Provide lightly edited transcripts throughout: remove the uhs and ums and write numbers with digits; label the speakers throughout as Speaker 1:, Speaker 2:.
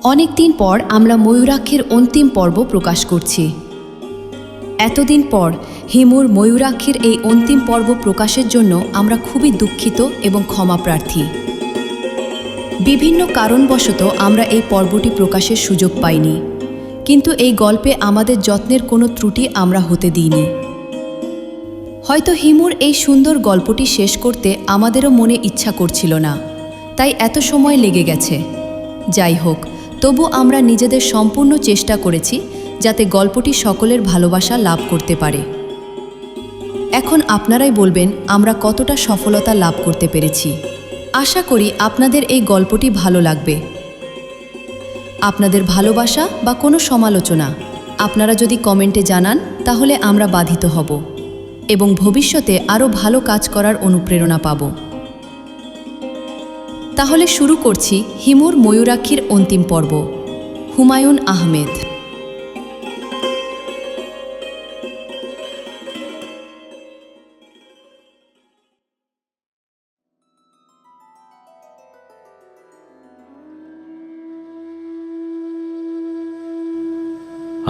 Speaker 1: অনেক দিন পর আমরা ময়ূরাক্ষীর অন্তিম পর্ব প্রকাশ করছি। এতদিন পর হিমুর ময়ূরাক্ষীর এই অন্তিম পর্ব প্রকাশের জন্য আমরা খুবই দুঃখিত এবং ক্ষমাপ্রার্থী। বিভিন্ন কারণবশত আমরা এই পর্বটি প্রকাশের সুযোগ পাইনি, কিন্তু এই গল্পে আমাদের যত্নের কোনো ত্রুটি আমরা হতে দিইনি। হয়তো হিমুর এই সুন্দর গল্পটি শেষ করতে আমাদেরও মনে ইচ্ছা করছিল না, তাই এত সময় লেগে গেছে। যাই হোক, তবু আমরা নিজেদের সম্পূর্ণ চেষ্টা করেছি যাতে গল্পটি সকলের ভালোবাসা লাভ করতে পারে। এখন আপনারাই বলবেন আমরা কতটা সফলতা লাভ করতে পেরেছি। আশা করি আপনাদের এই গল্পটি ভালো লাগবে। আপনাদের ভালোবাসা বা কোনো সমালোচনা আপনারা যদি কমেন্টে জানান তাহলে আমরা বাধিত হব এবং ভবিষ্যতে আরও ভালো কাজ করার অনুপ্রেরণা পাব। তাহলে শুরু করছি হিমুর ময়ূরাক্ষীর অন্তিম পর্ব। হুমায়ুন আহমেদ।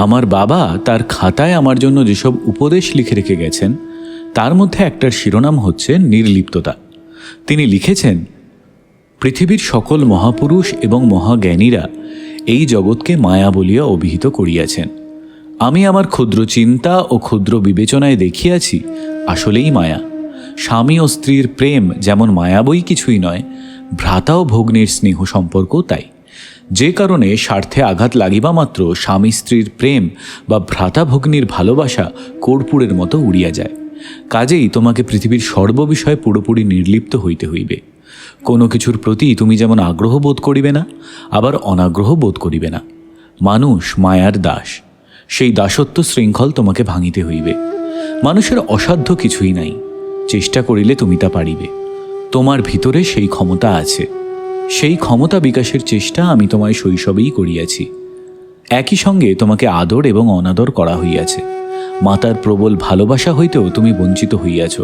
Speaker 2: আমার বাবা তার খাতায় আমার জন্য যেসব উপদেশ লিখে রেখে গেছেন তার মধ্যে একটার শিরোনাম হচ্ছে নির্লিপ্ততা। তিনি লিখেছেন, পৃথিবীর সকল মহাপুরুষ এবং মহাজ্ঞানীরা এই জগৎকে মায়া বলিয়া অভিহিত করিয়াছেন। আমি আমার ক্ষুদ্র চিন্তা ও ক্ষুদ্র বিবেচনায় দেখিয়াছি আসলেই মায়া। স্বামী ও স্ত্রীর প্রেম যেমন মায়াবই কিছুই নয়, ভ্রাতা ও ভগ্নীর স্নেহ সম্পর্কও তাই। যে কারণে স্বার্থে আঘাত লাগিবা মাত্র স্বামী স্ত্রীর প্রেম বা ভ্রাতা ভগ্নীর ভালোবাসা কর্পূরের মতো উড়িয়া যায়। কাজেই তোমাকে পৃথিবীর সর্ববিষয়ে পুরোপুরি নির্লিপ্ত হইতে হইবে। কোনো কিছুর প্রতি তুমি যেমন আগ্রহ বোধ করিবে না, আবার অনাগ্রহ বোধ করিবে না। মানুষ মায়ার দাস, সেই দাসত্ব শৃঙ্খল তোমাকে ভাঙিতে হইবে। মানুষের অসাধ্য কিছুই নাই, চেষ্টা করিলে তুমি তা পারিবে। তোমার ভিতরে সেই ক্ষমতা আছে। সেই ক্ষমতা বিকাশের চেষ্টা আমি তোমায় শৈশবেই করিয়াছি। একই সঙ্গে তোমাকে আদর এবং অনাদর করা হইয়াছে। মাতার প্রবল ভালোবাসা হইতেও তুমি বঞ্চিত হইয়াছ।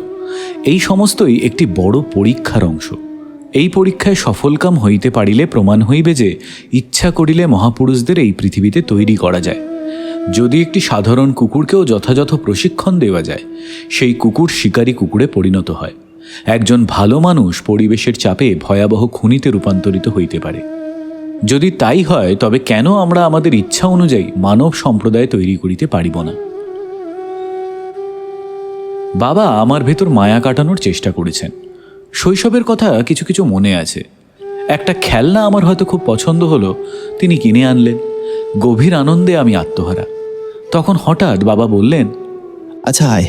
Speaker 2: এই সমস্তই একটি বড় পরীক্ষার অংশ। এই পরীক্ষায় সফলকাম হইতে পারিলে প্রমাণ হইবে যে ইচ্ছা করিলে মহাপুরুষদের এই পৃথিবীতে তৈরি করা যায়। যদি একটি সাধারণ কুকুরকেও যথাযথ প্রশিক্ষণ দেওয়া যায়, সেই কুকুর শিকারী কুকুরে পরিণত হয়। একজন ভালো মানুষ পরিবেশের চাপে ভয়াবহ খুনিতে রূপান্তরিত হইতে পারে। যদি তাই হয়, তবে কেন আমরা আমাদের ইচ্ছা অনুযায়ী মানব সম্প্রদায় তৈরি করিতে পারিব না? বাবা আমার ভেতর মায়া কাটানোর চেষ্টা করেছেন। শৈশবের কথা কিছু কিছু মনে আছে। একটা খেলনা আমার হয়তো খুব পছন্দ হলো, তিনি কিনে আনলেন। গভীর আনন্দে আমি আত্মহারা। তখন হঠাৎ বাবা বললেন,
Speaker 3: আচ্ছা আয়,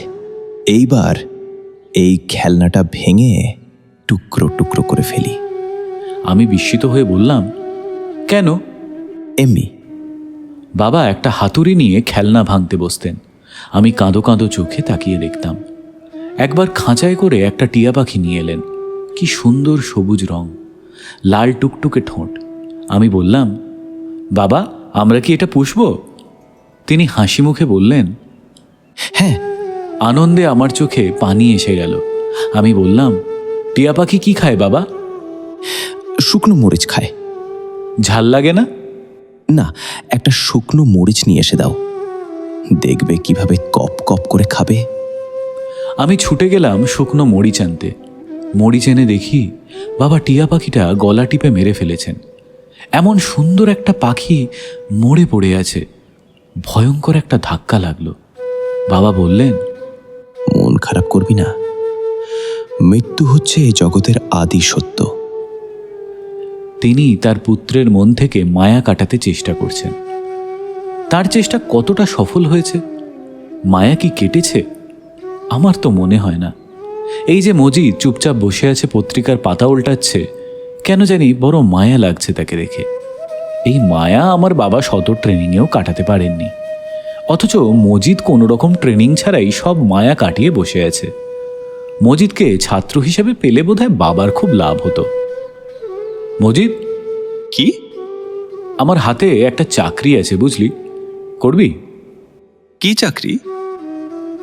Speaker 3: এইবার এই খেলনাটা ভেঙে টুকরো টুকরো করে ফেলি।
Speaker 2: আমি বিস্মিত হয়ে বললাম, কেন?
Speaker 3: এমনি।
Speaker 2: বাবা একটা হাতুড়ি নিয়ে খেলনা ভাঙতে বসতেন। আমি কাঁদো কাঁদো চোখে তাকিয়ে দেখতাম। একবার খাঁচায় করে একটা টিয়া পাখি নিয়ে এলেন। কি সুন্দর সবুজ রং, লাল টুকটুকে ঠোঁট। আমি বললাম, বাবা আমরা কি এটা পুষব? তিনি হাসি মুখে বললেন,
Speaker 3: হ্যাঁ।
Speaker 2: আনন্দে আমার চোখে পানি এসে গেল। আমি বললাম, টিয়া পাখি কি খায় বাবা?
Speaker 3: শুকনো মরিচ খায়।
Speaker 2: ঝাল লাগে না?
Speaker 3: না, একটা শুকনো মরিচ নিয়ে এসে দাও, দেখবে কিভাবে কপ কপ করে খাবে।
Speaker 2: আমি ছুটে গেলাম শুকনো মরিচ আনতে। মরিচ এনে দেখি বাবা টিয়া পাখিটা গলা টিপে মেরে ফেলেছেন। এমন সুন্দর একটা পাখি মরে পড়ে আছে। ভয়ঙ্কর একটা ধাক্কা লাগলো। বাবা বললেন,
Speaker 3: মন খারাপ করবি না, মৃত্যু হচ্ছে এই জগতের আদি সত্য।
Speaker 2: তিনি তার পুত্রের মন থেকে মায়া কাটাতে চেষ্টা করছেন। তার চেষ্টা কতটা সফল হয়েছে? মায়া কি কেটেছে? আমার তো মনে হয় না। এই যে মজিদ চুপচাপ বসে আছে, পত্রিকার পাতা উল্টাচ্ছে, কেন জানি বড় মায়া লাগছে তাকে দেখে। এই মায়া আমার বাবা শত ট্রেনিংয়েও কাটাতে পারেননি, অথচ মজিদ কোনো রকম ট্রেনিং ছাড়াই সব মায়া কাটিয়ে বসে আছে। মজিদকে ছাত্র হিসেবে পেলে বোধহয় বাবার খুব লাভ হতো। মজিদ,
Speaker 3: কি?
Speaker 2: আমার হাতে একটা চাকরি আছে, বুঝলি? করবি?
Speaker 3: কি চাকরি?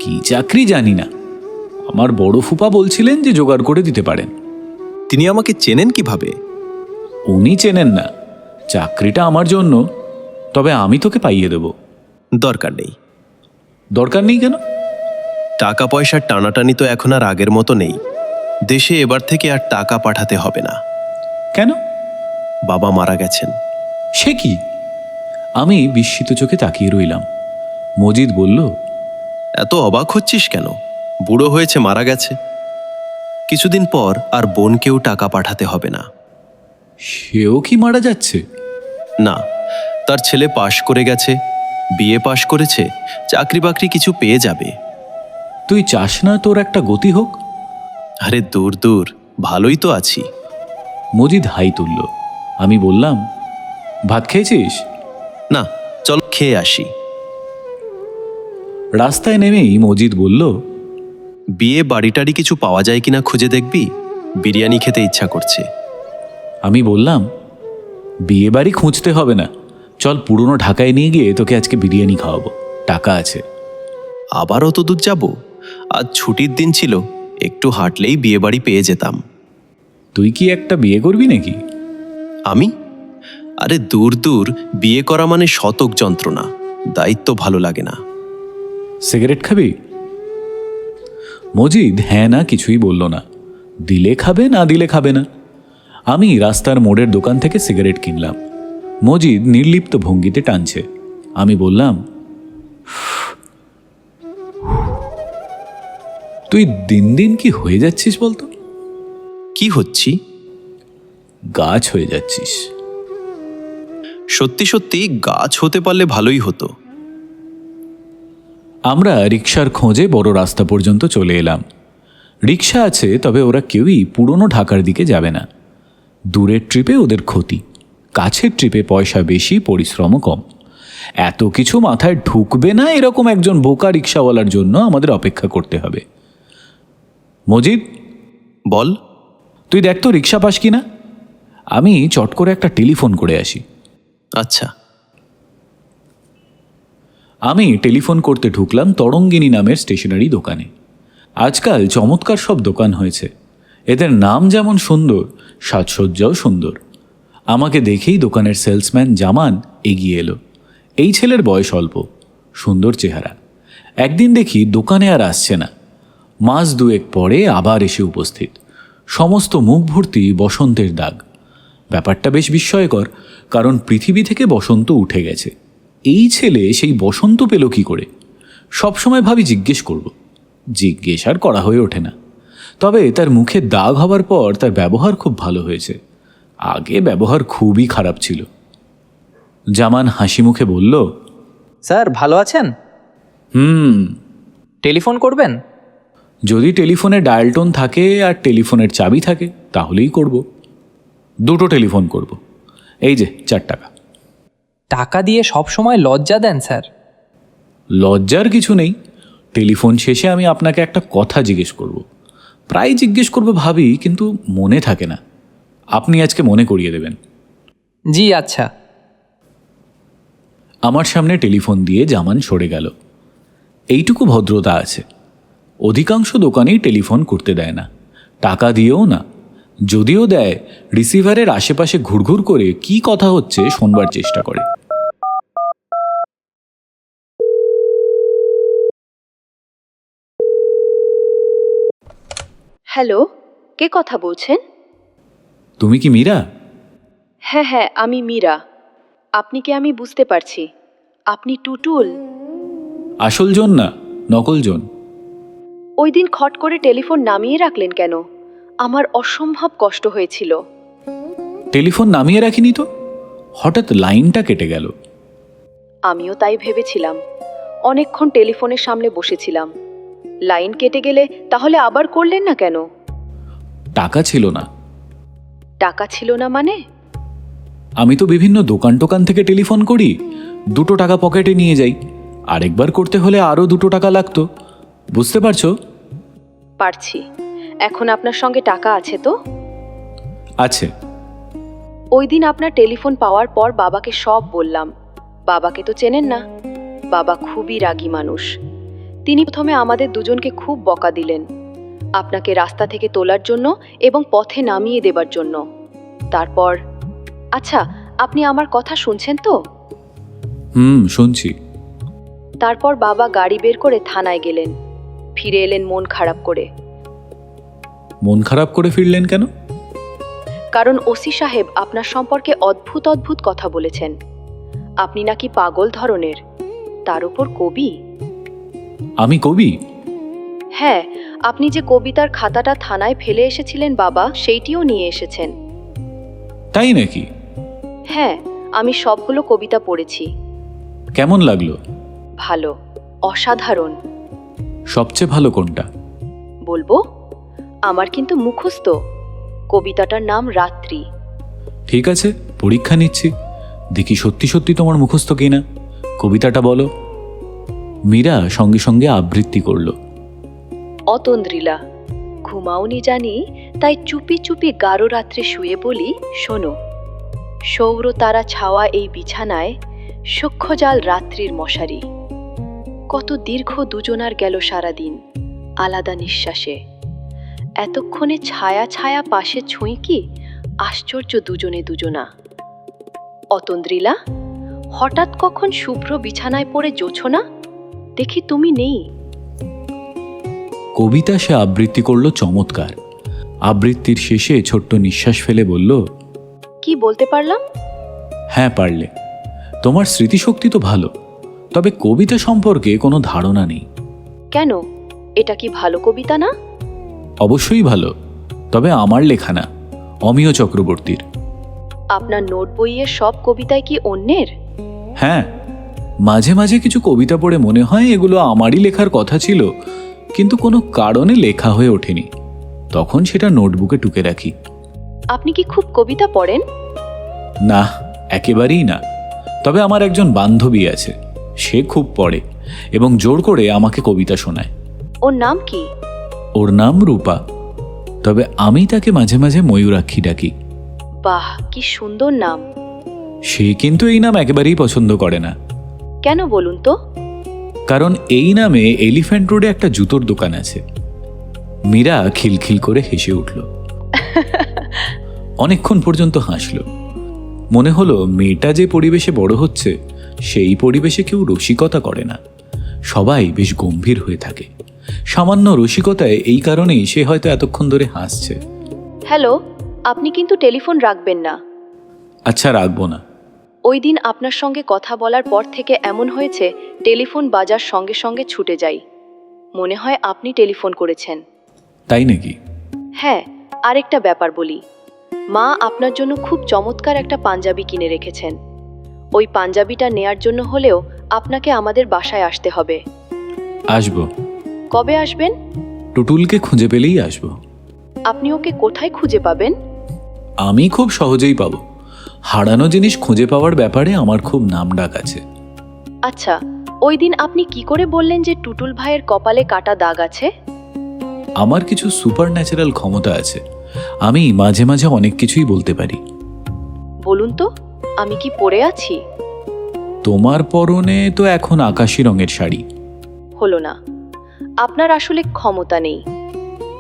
Speaker 2: কি চাকরি জানি না, আমার বড় ফুপা বলছিলেন যে জোগাড় করে দিতে পারেন।
Speaker 3: তিনি আমাকে চেনেন কিভাবে?
Speaker 2: উনি চেনেন না, চাকরিটা আমার জন্য, তবে আমি তোকে পাইয়ে দেব।
Speaker 4: দরকার নেই।
Speaker 2: দরকার নেই কেন?
Speaker 4: টাকা পয়সার টানাটানি তো এখন আর আগের মতো নেই। দেশে এবার থেকে আর টাকা পাঠাতে হবে না।
Speaker 2: কেন?
Speaker 4: বাবা মারা গেছেন।
Speaker 2: সে কি? আমি বিস্মিত চোখে তাকিয়ে রইলাম। মজিদ বলল,
Speaker 4: এত অবাক হচ্ছিস কেন? বুড়ো হয়েছে, মারা গেছে। কিছুদিন পর আর বোনকেও টাকা পাঠাতে হবে না।
Speaker 2: সেও কি মারা যাচ্ছে?
Speaker 4: না, তার ছেলে পাশ করে গেছে, বিএ পাশ করেছে, চাকরি বাকরি কিছু পেয়ে যাবে।
Speaker 2: তুই চাস না তোর একটা গতি হোক?
Speaker 4: আরে দূর দূর, ভালোই তো আছি।
Speaker 2: মজিদ হাই তুলল। আমি বললাম, ভাত খেয়েছিস?
Speaker 4: না, চল খেয়ে আসি।
Speaker 2: রাস্তায় নেমেই মজিদ বলল,
Speaker 4: বিয়ে বাড়িটারি কিছু পাওয়া যায় কিনা খুঁজে দেখবি, বিরিয়ানি খেতে ইচ্ছা করছে।
Speaker 2: আমি বললাম, বিয়ে বাড়ি খুঁজতে হবে না, চল পুরনো ঢাকায় নিয়ে গিয়ে তোকে আজকে বিরিয়ানি খাওয়াবো, টাকা আছে।
Speaker 4: আবার অত দূর যাব? আজ ছুটির দিন ছিল, একটু হাঁটলেই বিয়ে বাড়ি পেয়ে যেতাম।
Speaker 2: তুই কি একটা বিয়ে করবি নাকি?
Speaker 4: আমি? আরে দূর দূর, বিয়ে করা মানে শতক যন্ত্রণা, দায়িত্ব ভালো লাগে না।
Speaker 2: সিগারেট খাবি? মজিদ হ্যাঁ না কিছুই বলল না। দিলে খাবে, না দিলে খাবে না। আমি রাস্তার মোড়ের দোকান থেকে সিগারেট কিনলাম। মজিদ নির্লিপ্ত ভঙ্গিতে টানছে। আমি বললাম, তুই দিন দিন কি হয়ে যাচ্ছিস বলতো?
Speaker 4: কি হচ্ছি?
Speaker 2: গাছ হয়ে যাচ্ছিস।
Speaker 4: সত্যি সত্যি গাছ হতে পারলে ভালোই হতো।
Speaker 2: আমরা রিকশার খোঁজে বড় রাস্তা পর্যন্ত চলে এলাম। রিকশা আছে, তবে ওরা কেউই পুরনো ঢাকার দিকে যাবে না। দূরের ট্রিপে ওদের ক্ষতি, কাছের ট্রিপে পয়সা বেশি, পরিশ্রমও কম। এত কিছু মাথায় ঢুকবে না এরকম একজন বোকা রিকশাওয়ালার জন্য আমাদের অপেক্ষা করতে হবে। মজিদ,
Speaker 4: বল।
Speaker 2: তুই দেখ তো রিকশা পাস কিনা। আমি চট করে একটা টেলিফোন করে আসি।
Speaker 4: আচ্ছা।
Speaker 2: আমি টেলিফোন করতে ঢুকলাম তরঙ্গিনী নামের স্টেশনারি দোকানে। আজকাল চমৎকার সব দোকান হয়েছে। এদের নাম যেমন সুন্দর, সাজসজ্জাও সুন্দর। আমাকে দেখেই দোকানের সেলসম্যান জামান এগিয়ে এলো। এই ছেলের বয়স অল্প, সুন্দর চেহারা। একদিন দেখি দোকানে আর আসছে না। মাস দুয়েক পরে আবার এসে উপস্থিত। সমস্ত মুখ ভর্তি বসন্তের দাগ। ব্যাপারটা বেশ বিস্ময়কর, কারণ পৃথিবী থেকে বসন্ত উঠে গেছে। এই ছেলে সেই বসন্ত পেল কি করে? সবসময় ভাবি জিজ্ঞেস করব, জিজ্ঞেস আর করা হয়ে ওঠে না। তবে তার মুখে দাগ হবার পর তার ব্যবহার খুব ভালো হয়েছে। আগে ব্যবহার খুবই খারাপ ছিল। জামান হাসি মুখে বলল,
Speaker 5: স্যার ভালো আছেন? টেলিফোন করবেন?
Speaker 2: যদি টেলিফোনে ডায়াল টোন থাকে আর টেলিফোনের চাবি থাকে তাহলেই করব। দুটো টেলিফোন করব। এই যে 4 টাকা।
Speaker 5: টাকা দিয়ে সব সময় লজ্জা দেন স্যার।
Speaker 2: লজ্জার কিছু নেই। টেলিফোন শেষে আমি আপনাকে একটা কথা জিজ্ঞেস করব। প্রায় জিজ্ঞেস করব ভাবি, কিন্তু মনে থাকে না। আপনি আজকে মনে করিয়ে দেবেন।
Speaker 5: জি আচ্ছা।
Speaker 2: আমার সামনে টেলিফোন দিয়ে জামান সরে গেল। এইটুকু ভদ্রতা আছে, অধিকাংশ দোকানেই টেলিফোন করতে দেয় না, টাকা দিয়েও না। যদিও দেয়, রিসিভারের আশেপাশে ঘুরঘুর করে কি কথা হচ্ছে শোনবার চেষ্টা করে।
Speaker 6: হ্যালো, কে কথা বলছেন?
Speaker 2: তুমি কি মীরা?
Speaker 6: হ্যাঁ হ্যাঁ, আমি মীরা। আপনি কে আমি বুঝতে পারছি। আপনি টুটুল?
Speaker 2: আসল জন না, নকল জন।
Speaker 6: ওই দিন খট করে টেলিফোন নামিয়ে রাখলেন কেন? আমার অসম্ভব কষ্ট হয়েছিল।
Speaker 2: টেলিফোন নামিয়ে রাখিনি তো, হঠাৎ লাইনটা কেটে গেল।
Speaker 6: আমিও তাই ভেবেছিলাম। অনেকক্ষণ টেলিফোনের সামনে বসেছিলাম। লাইন কেটে গেলে তাহলে আবার করলেন না কেন?
Speaker 2: টাকা ছিল না।
Speaker 6: টাকা ছিল না মানে?
Speaker 2: আমি তো বিভিন্ন দোকান টোকান থেকে টেলিফোন করি, 2 টাকা পকেটে নিয়ে যাই। আরেকবার করতে হলে আরও 2 টাকা লাগতো। বুঝতে পারছো?
Speaker 6: পারছি। এখন আপনার সঙ্গে টাকা আছে তো?
Speaker 2: আছে।
Speaker 6: ওই দিন আপনার টেলিফোন পাওয়ার পর বাবাকে সব বললাম। বাবাকে তো চেনেন না, বাবা খুবই রাগী মানুষ। তিনি প্রথমে আমাদের দুজনকে খুব বকা দিলেন, আপনাকে রাস্তা থেকে তোলার জন্য এবং পথে নামিয়ে দেবার জন্য। তারপর, আচ্ছা আপনি আমার কথা শুনছেন তো?
Speaker 2: শুনছি।
Speaker 6: তারপর বাবা গাড়ি বের করে থানায় গেলেন। ফিরে এলেন মন খারাপ করে।
Speaker 2: মন খারাপ করে ফিরলেন কেন?
Speaker 6: কারণ ওসি সাহেব আপনার সম্পর্কে অদ্ভুত অদ্ভুত কথা বলেছেন। আপনি নাকি পাগল ধরনের, তার উপর কবি।
Speaker 2: আমি কবি?
Speaker 6: হ্যাঁ, আপনি যে কবিতার খাতাটা থানায় ফেলে এসেছিলেন বাবা, সেইটিও নিয়ে এসেছেন।
Speaker 2: তাই নাকি?
Speaker 6: হ্যাঁ, আমি সবগুলো কবিতা পড়েছি।
Speaker 2: কেমন লাগলো?
Speaker 6: ভালো, অসাধারণ।
Speaker 2: সবচেয়ে ভালো কোনটা?
Speaker 6: বলবো? আমার কিন্তু মুখস্থ। কবিতাটার নাম রাত্রি।
Speaker 2: ঠিক আছে, পরীক্ষা নিচ্ছি, দেখি সত্যি সত্যি তোমার মুখস্থ কিনা। কবিতাটা বলো। মীরা সঙ্গে সঙ্গে আবৃত্তি করল।
Speaker 6: অতন্দ্রিলা, ঘুমাওনি জানি, তাই চুপি চুপি গাঢ় রাত্রে শুয়ে বলি, শোনো। সৌর তারা ছাওয়া এই বিছানায়, সূক্ষ্মজাল রাত্রির মশারি। কত দীর্ঘ দুজনার গেল সারাদিন, আলাদা নিঃশ্বাসে। এতক্ষণে ছায়া ছায়া পাশে ছুঁই কি, আশ্চর্য দুজনে দুজনা। অতন্দ্রিলা, হঠাৎ কখন শুভ্র বিছানায় পড়ে জোছনা, দেখি তুমি নেই।
Speaker 2: কবিতা সে আবৃত্তি করল চমৎকার। আবৃত্তির শেষে ছোট্ট নিঃশ্বাস ফেলে বলল,
Speaker 6: কি বলতে পারলাম?
Speaker 2: হ্যাঁ পারলে। তোমার স্মৃতিশক্তি তো ভালো, তবে কবিতা সম্পর্কে কোনো ধারণা নেই।
Speaker 6: কেন, এটা কি ভালো কবিতা না?
Speaker 2: অবশ্যই ভালো, তবে আমার লেখা না, অমিয় চক্রবর্তীর।
Speaker 6: আপনার নোট বইয়ের সব কবিতায় কি অন্যের?
Speaker 2: হ্যাঁ, মাঝে মাঝে কিছু কবিতা পড়ে মনে হয় এগুলো আমারই লেখার কথা ছিল, কিন্তু কোনো কারণে লেখা হয়ে ওঠেনি। তখন সেটা নোটবুকে টুকে রাখি।
Speaker 6: আপনি কি খুব কবিতা পড়েন?
Speaker 2: না, একেবারেই না। তবে আমার একজন বান্ধবী আছে, সে খুব পড়ে এবং জোর করে আমাকে কবিতা শোনায়।
Speaker 6: ওর নাম কি?
Speaker 2: ওর নাম রূপা, তবে আমি তাকে মাঝে মাঝে ময়ূরাক্ষী ডাকি।
Speaker 6: বাহ, কি সুন্দর নাম।
Speaker 2: সে কিন্তু এই নাম একেবারেই পছন্দ করে না।
Speaker 6: কেন বলুন তো?
Speaker 2: কারণ এই নামে এলিফ্যান্ট রোডে একটা জুতোর দোকান আছে। মীরা খিলখিল করে হেসে উঠল। অনেকক্ষণ পর্যন্ত হাসল। মনে হলো মেয়েটা যে পরিবেশে বড় হচ্ছে, সেই পরিবেশে কেউ রসিকতা করে না, সবাই বেশ গম্ভীর হয়ে থাকে। সামান্য রসিকতায় এই কারণেই সে হয়তো এতক্ষণ ধরে হাসছে।
Speaker 6: হ্যালো, আপনি কিন্তু টেলিফোন রাখবেন না।
Speaker 2: আচ্ছা, রাখবো না।
Speaker 6: ওই দিন আপনার সঙ্গে কথা বলার পর থেকে এমন হয়েছে, টেলিফোন বাজার সঙ্গে সঙ্গে ছুটে যাই। মনে হয় আপনি টেলিফোন করেছেন।
Speaker 2: তাই নাকি?
Speaker 6: হ্যাঁ, আরেকটা ব্যাপার বলি। মা আপনার জন্য খুব চমৎকার একটা পাঞ্জাবি কিনে রেখেছেন। ওই পাঞ্জাবিটা নেয়ার জন্য হলেও আপনাকে আমাদের বাসায় আসতে হবে।
Speaker 2: আসবো।
Speaker 6: কবে আসবেন?
Speaker 2: টুটুলকে খুঁজে পেলেই আসবো।
Speaker 6: আপনি ওকে কোথায় খুঁজে পাবেন?
Speaker 2: আমি খুব সহজেই পাবো। হারানো জিনিস খুঁজে পাওয়ার ব্যাপারে আমার খুব নাম ডাক আছে।
Speaker 6: আচ্ছা, ওই দিন আপনি কি করে বললেন যে টুটুল ভাইয়ের কপালে কাটা দাগ আছে?
Speaker 2: আমার কিছু সুপার ন্যাচারাল ক্ষমতা আছে, আমি মাঝে মাঝে অনেক কিছুই বলতে পারি।
Speaker 6: বলুন তো, আমি কি পরে আছি?
Speaker 2: তোমার পরনে তো এখন আকাশি রঙের শাড়ি।
Speaker 6: হলো না, আপনার আসলে ক্ষমতা নেই।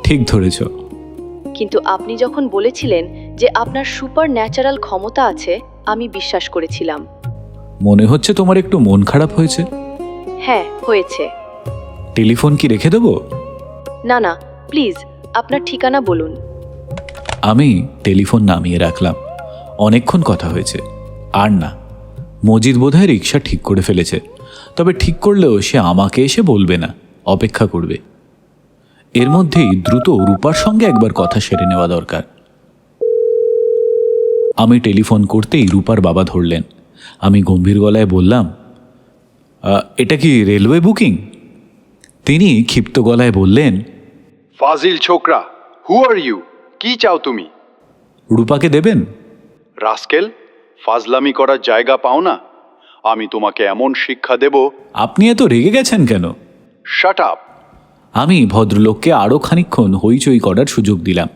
Speaker 2: ঠিক ধরেছ।
Speaker 6: কিন্তু আপনি যখন বলেছিলেন যে আপনার সুপার ন্যাচারাল ক্ষমতা আছে, আমি বিশ্বাস করেছিলাম।
Speaker 2: মনে হচ্ছে তোমার একটু মন খারাপ হয়েছে।
Speaker 6: হ্যাঁ, হয়েছে।
Speaker 2: টেলিফোন কি রেখে দেবো?
Speaker 6: না না, প্লিজ আপনার ঠিকানা বলুন।
Speaker 2: আমি টেলিফোন নামিয়ে রাখলাম। অনেকক্ষণ কথা হয়েছে। আর না, মজিদ বোধহয় রিক্সা ঠিক করে ফেলেছে। তবে ঠিক করলেও সে আমাকে এসে বলবে না, অপেক্ষা করবে। এর মধ্যেই দ্রুত রূপার সঙ্গে একবার কথা সেরে নেওয়া দরকার। আমি টেলিফোন করতেই রূপার বাবা ধরলেন। আমি গম্ভীর গলায় বললাম, এটা কি রেলওয়ে বুকিং? তিনি ক্ষিপ্ত গলায় বললেন,
Speaker 7: ফাজিল ছোকরা, হু আর ইউ? কি চাও তুমি?
Speaker 2: রূপাকে দেবেন?
Speaker 7: রাস্কেল, ফাজলামি করার জায়গা পাও না। আমি তোমাকে এমন শিক্ষা দেব।
Speaker 2: আপনি এত রেগে গেছেন কেন?
Speaker 7: Shut up.
Speaker 2: আমি ভদ্রলোককে আরও খানিকক্ষণ হইচই করার সুযোগ দিলাম।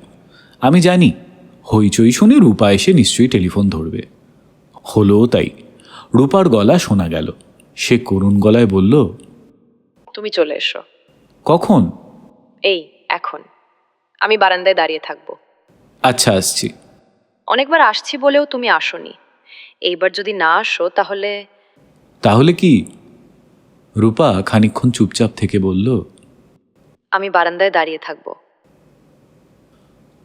Speaker 2: আমি জানি হইচই শুনে রূপা এসে নিশ্চয়ই টেলিফোন ধরবে। হলো তাই। রূপার গলা শোনা গেল। সে করুণ গলায় বলল,
Speaker 6: তুমি চলে এসো।
Speaker 2: কখন?
Speaker 6: এই এখন। আমি বারান্দায় দাঁড়িয়ে থাকবো।
Speaker 2: আচ্ছা, আসছি।
Speaker 6: অনেকবার আসছি বলেও তুমি আসোনি। এইবার যদি না আসো তাহলে
Speaker 2: তাহলে কি? রূপা খানিকক্ষণ চুপচাপ থেকে বলল,
Speaker 6: আমি বারান্দায় দাঁড়িয়ে থাকবো।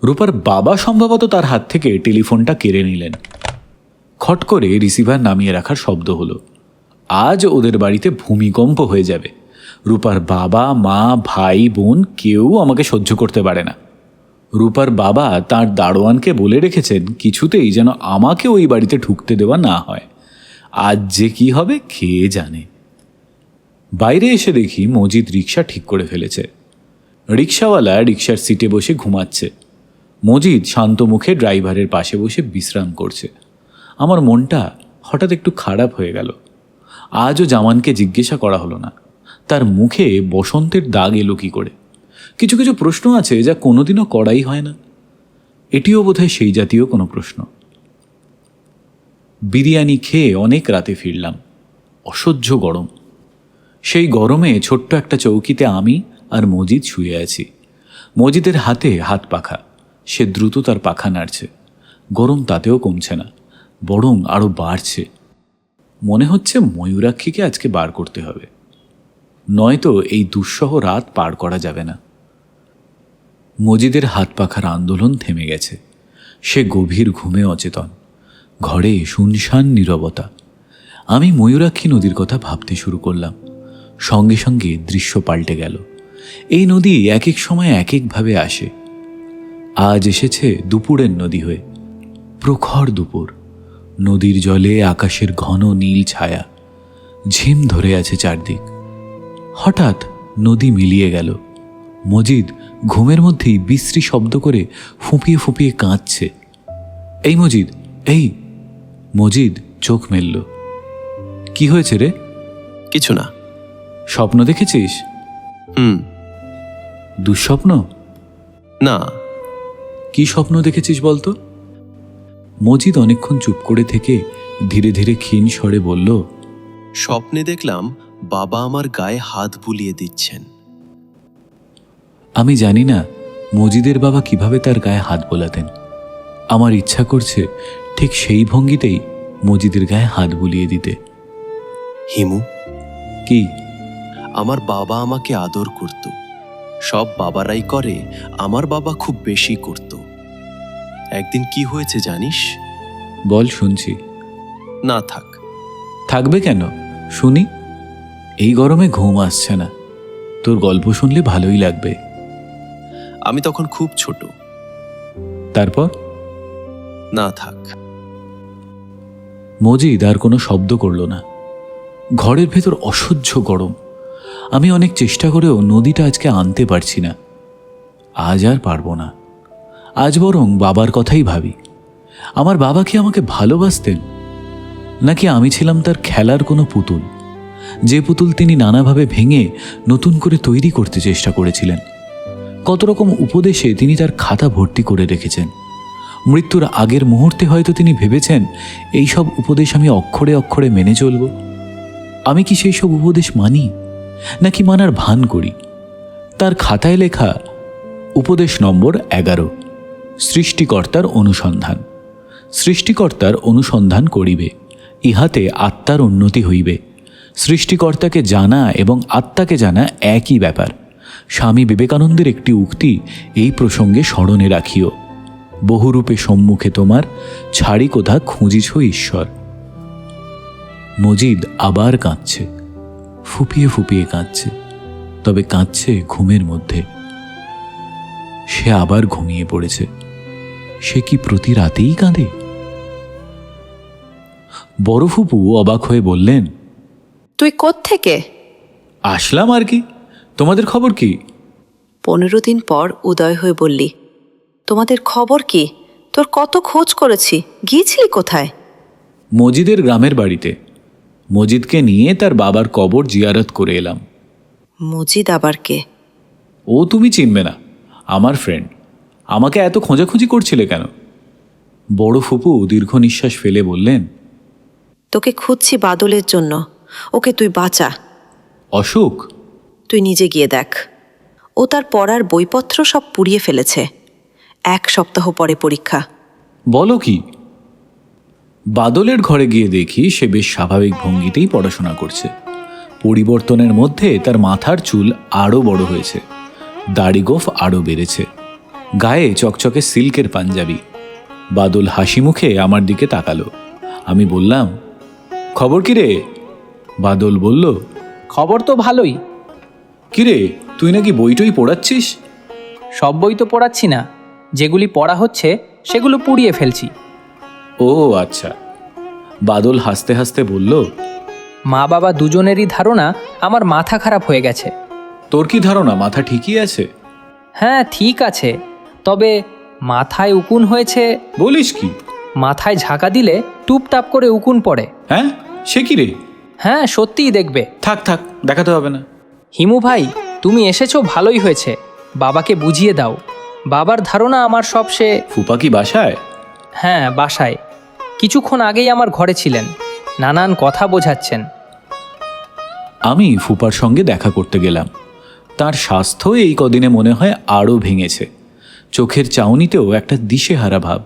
Speaker 2: রূপার বাবা সম্ভবত তার হাত থেকে টেলিফোনটা কেড়ে নিলেন। খট করে রিসিভার নামিয়ে রাখার শব্দ হলো। আজ ওদের বাড়িতে ভূমিকম্প হয়ে যাবে। রূপার বাবা, মা, ভাই, বোন কেউ আমাকে সহ্য করতে পারে না। রূপার বাবা তার দারোয়ানকে বলে রেখেছেন কিছুতেই যেন আমাকে ওই বাড়িতে ঢুকতে দেওয়া না হয়। আজ যে কি হবে কে জানে। বাইরে এসে দেখি মজিদ রিক্সা ঠিক করে ফেলেছে। রিক্সাওয়ালা রিক্সার সিটে বসে ঘুমাচ্ছে। মজিদ শান্ত মুখে ড্রাইভারের পাশে বসে বিশ্রাম করছে। আমার মনটা হঠাৎ একটু খারাপ হয়ে গেল। আজও জামানকে জিজ্ঞাসা করা হলো না তার মুখে বসন্তের দাগ এলো কী করে। কিছু কিছু প্রশ্ন আছে যা কোনোদিনও করাই হয় না। এটিও বোধহয় সেই জাতীয় কোনো প্রশ্ন। বিরিয়ানি খেয়ে অনেক রাতে ফিরলাম। অসহ্য গরম। সেই গরমে ছোট্ট একটা চৌকিতে আমি আর মজিদ শুয়ে আছি। মজিদের হাতে হাত পাখা। সে দ্রুত তার পাখা নাড়ছে। গরম তাতেও কমছে না, বরং আরও বাড়ছে। মনে হচ্ছে ময়ূরাক্ষীকে আজকে বার করতে হবে, নয়তো এই দুঃসহ রাত পার করা যাবে না। মজিদের হাত পাখার আন্দোলন থেমে গেছে। সে গভীর ঘুমে অচেতন। ঘরে শুনশান নীরবতা। আমি ময়ূরাক্ষী নদীর কথা ভাবতে শুরু করলাম। সঙ্গে সঙ্গে দৃশ্য পাল্টে গেল। এই নদী এক এক সময় এক একভাবে আসে। আজ এসেছে দুপুরের নদী হয়ে। প্রখর দুপুর। নদীর জলে আকাশের ঘন নীল ছায়া। ঝিম ধরে আছে চারদিক। হঠাৎ নদী মিলিয়ে গেল। মজিদ ঘুমের মধ্যেই বিশ্রী শব্দ করে ফুঁপিয়ে ফুঁপিয়ে কাঁদছে। এই মজিদ, এই! মজিদ চোখ মেলল। কি হয়েছে রে?
Speaker 4: কিছু না।
Speaker 2: স্বপ্ন দেখেছিস? দুঃস্বপ্ন?
Speaker 4: না।
Speaker 2: কি স্বপ্ন দেখেছিস বলতো? মজিদ অনেকক্ষণ চুপ করে থেকে ধীরে ধীরে ক্ষীণ স্বরে বলল,
Speaker 4: স্বপ্নে দেখলাম বাবা আমার গায়ে হাত বুলিয়ে দিচ্ছেন।
Speaker 2: আমি জানি না মজিদের বাবা কিভাবে তার গায়ে হাত বোলাতেন। আমার ইচ্ছা করছে ঠিক সেই ভঙ্গিতেই মজিদের গায়ে হাত বুলিয়ে দিতে।
Speaker 4: হিমু,
Speaker 2: কি?
Speaker 4: আমার বাবা আমাকে আদর করত। সব বাবারাই করে, আমার বাবা খুব বেশি করত। একদিন কি হয়েছে জানিস?
Speaker 2: বল, শুনছি।
Speaker 4: না থাক।
Speaker 2: থাকবে কেন, শুনি। এই গরমে ঘুম আসছে না। তোর গল্প শুনলে ভালোই লাগবে।
Speaker 4: আমি তখন খুব ছোট।
Speaker 2: তারপর?
Speaker 4: না থাক।
Speaker 2: মজিদ আর কোনো শব্দ করল না। ঘরের ভেতর অসহ্য গরম। আমি অনেক চেষ্টা করেও নদীটা আজকে আনতে পারছি না। আজ আর পারবো না। আজ বরং বাবার কথাই ভাবি। আমার বাবা কি আমাকে ভালোবাসতেন, নাকি আমি ছিলাম তার খেলার কোনো পুতুল, যে পুতুল তিনি নানাভাবে ভেঙে নতুন করে তৈরি করতে চেষ্টা করেছিলেন। কত রকম উপদেশে তিনি তার খাতা ভর্তি করে রেখেছেন। মৃত্যুর আগের মুহূর্তে হয়তো তিনি ভেবেছেন এই সব উপদেশ আমি অক্ষরে অক্ষরে মেনে চলব। আমি কি সেই সব উপদেশ মানি, নাকি মানার ভান করি? তার খাতায় লেখা উপদেশ নম্বর 11, সৃষ্টিকর্তার অনুসন্ধান। সৃষ্টিকর্তার অনুসন্ধান করিবে, ইহাতে আত্মার উন্নতি হইবে। সৃষ্টিকর্তাকে জানা এবং আত্মাকে জানা একই ব্যাপার। স্বামী বিবেকানন্দের একটি উক্তি এই প্রসঙ্গে স্মরণে রাখিও, বহুরূপে সম্মুখে তোমার, ছাড়ি কোথা খুঁজিছ ঈশ্বর। মজিদ আবার কাঁদছে, ফুপিয়ে ফুপিয়ে কাঁদছে, তবে কাঁদছে ঘুমের মধ্যে। সে আবার ঘুমিয়ে পড়েছে। সে কি প্রতি রাতেই কাঁদে? বড় ফুপু অবাক হয়ে বললেন,
Speaker 8: তুই কোত্থেকে?
Speaker 2: আসলাম আর কি। তোমাদের খবর কি?
Speaker 8: 15 দিন পর উদয় হয়ে বললি, তোমাদের খবর কি? তোর কত খোঁজ করেছি, গিয়েছিলি কোথায়?
Speaker 2: মজিদের গ্রামের বাড়িতে। মজিদকে নিয়ে তার বাবার কবর জিয়ারত করে এলাম।
Speaker 8: মজিদ আবার কে?
Speaker 2: ও তুমি চিনবে না, আমার ফ্রেন্ড। আমাকে এত খোঁজাখুঁজি করছিলে কেন? বড় ফুপু দীর্ঘ নিঃশ্বাস ফেলে বললেন,
Speaker 8: তোকে খুঁজছি বাদলের জন্য, ওকে তুই বাঁচা।
Speaker 2: অসুখ?
Speaker 8: তুই নিজে গিয়ে দেখ। ও তার পড়ার বইপত্র সব পুড়িয়ে ফেলেছে। 1 সপ্তাহ পরে পরীক্ষা।
Speaker 2: বলো কি? বাদলের ঘরে গিয়ে দেখি সে বেশ স্বাভাবিক ভঙ্গিতেই পড়াশোনা করছে। পরিবর্তনের মধ্যে তার মাথার চুল আরও বড় হয়েছে, দাড়ি গোঁফ আরও বেড়েছে, গায়ে চকচকে সিল্কের পাঞ্জাবি। বাদল হাসি মুখে আমার দিকে তাকালো। আমি বললাম, খবর কি রে? বাদল বলল,
Speaker 5: খবর তো ভালোই।
Speaker 2: কিরে, তুই নাকি বইটই পড়াচ্ছিস?
Speaker 5: সব বই তো পড়াচ্ছি না, যেগুলি পড়া হচ্ছে সেগুলো পুড়িয়ে ফেলছি।
Speaker 2: ও আচ্ছা। বাদল হাসতে হাসতে বলল,
Speaker 5: মা বাবা দুজনেরই ধারণা আমার মাথা খারাপ হয়ে গেছে।
Speaker 2: তোর কি ধারণা মাথা ঠিকই আছে?
Speaker 5: হ্যাঁ ঠিক আছে, তবে মাথায় উকুন হয়েছে।
Speaker 2: বলিস কি?
Speaker 5: মাথায় ঝাঁকা দিলে টুপটাপ করে উকুন পড়ে।
Speaker 2: হ্যাঁ, সে কি রে?
Speaker 5: হ্যাঁ সত্যিই দেখবে।
Speaker 2: থাক থাক, দেখাতে হবে না।
Speaker 5: হিমু ভাই, তুমি এসেছো ভালোই হয়েছে। বাবাকে বুঝিয়ে দাও। বাবার ধারণা আমার সব সে।
Speaker 2: ফুপা কি বাসায়?
Speaker 5: হ্যাঁ বাসায়, কিছুক্ষণ আগেই আমার ঘরে ছিলেন, নানান কথা বোঝাচ্ছেন।
Speaker 2: আমি ফুপার সঙ্গে দেখা করতে গেলাম। তার স্বাস্থ্য এই কদিনে মনে হয় আরও ভেঙেছে। চোখের চাউনিতেও একটা দিশেহারা ভাব।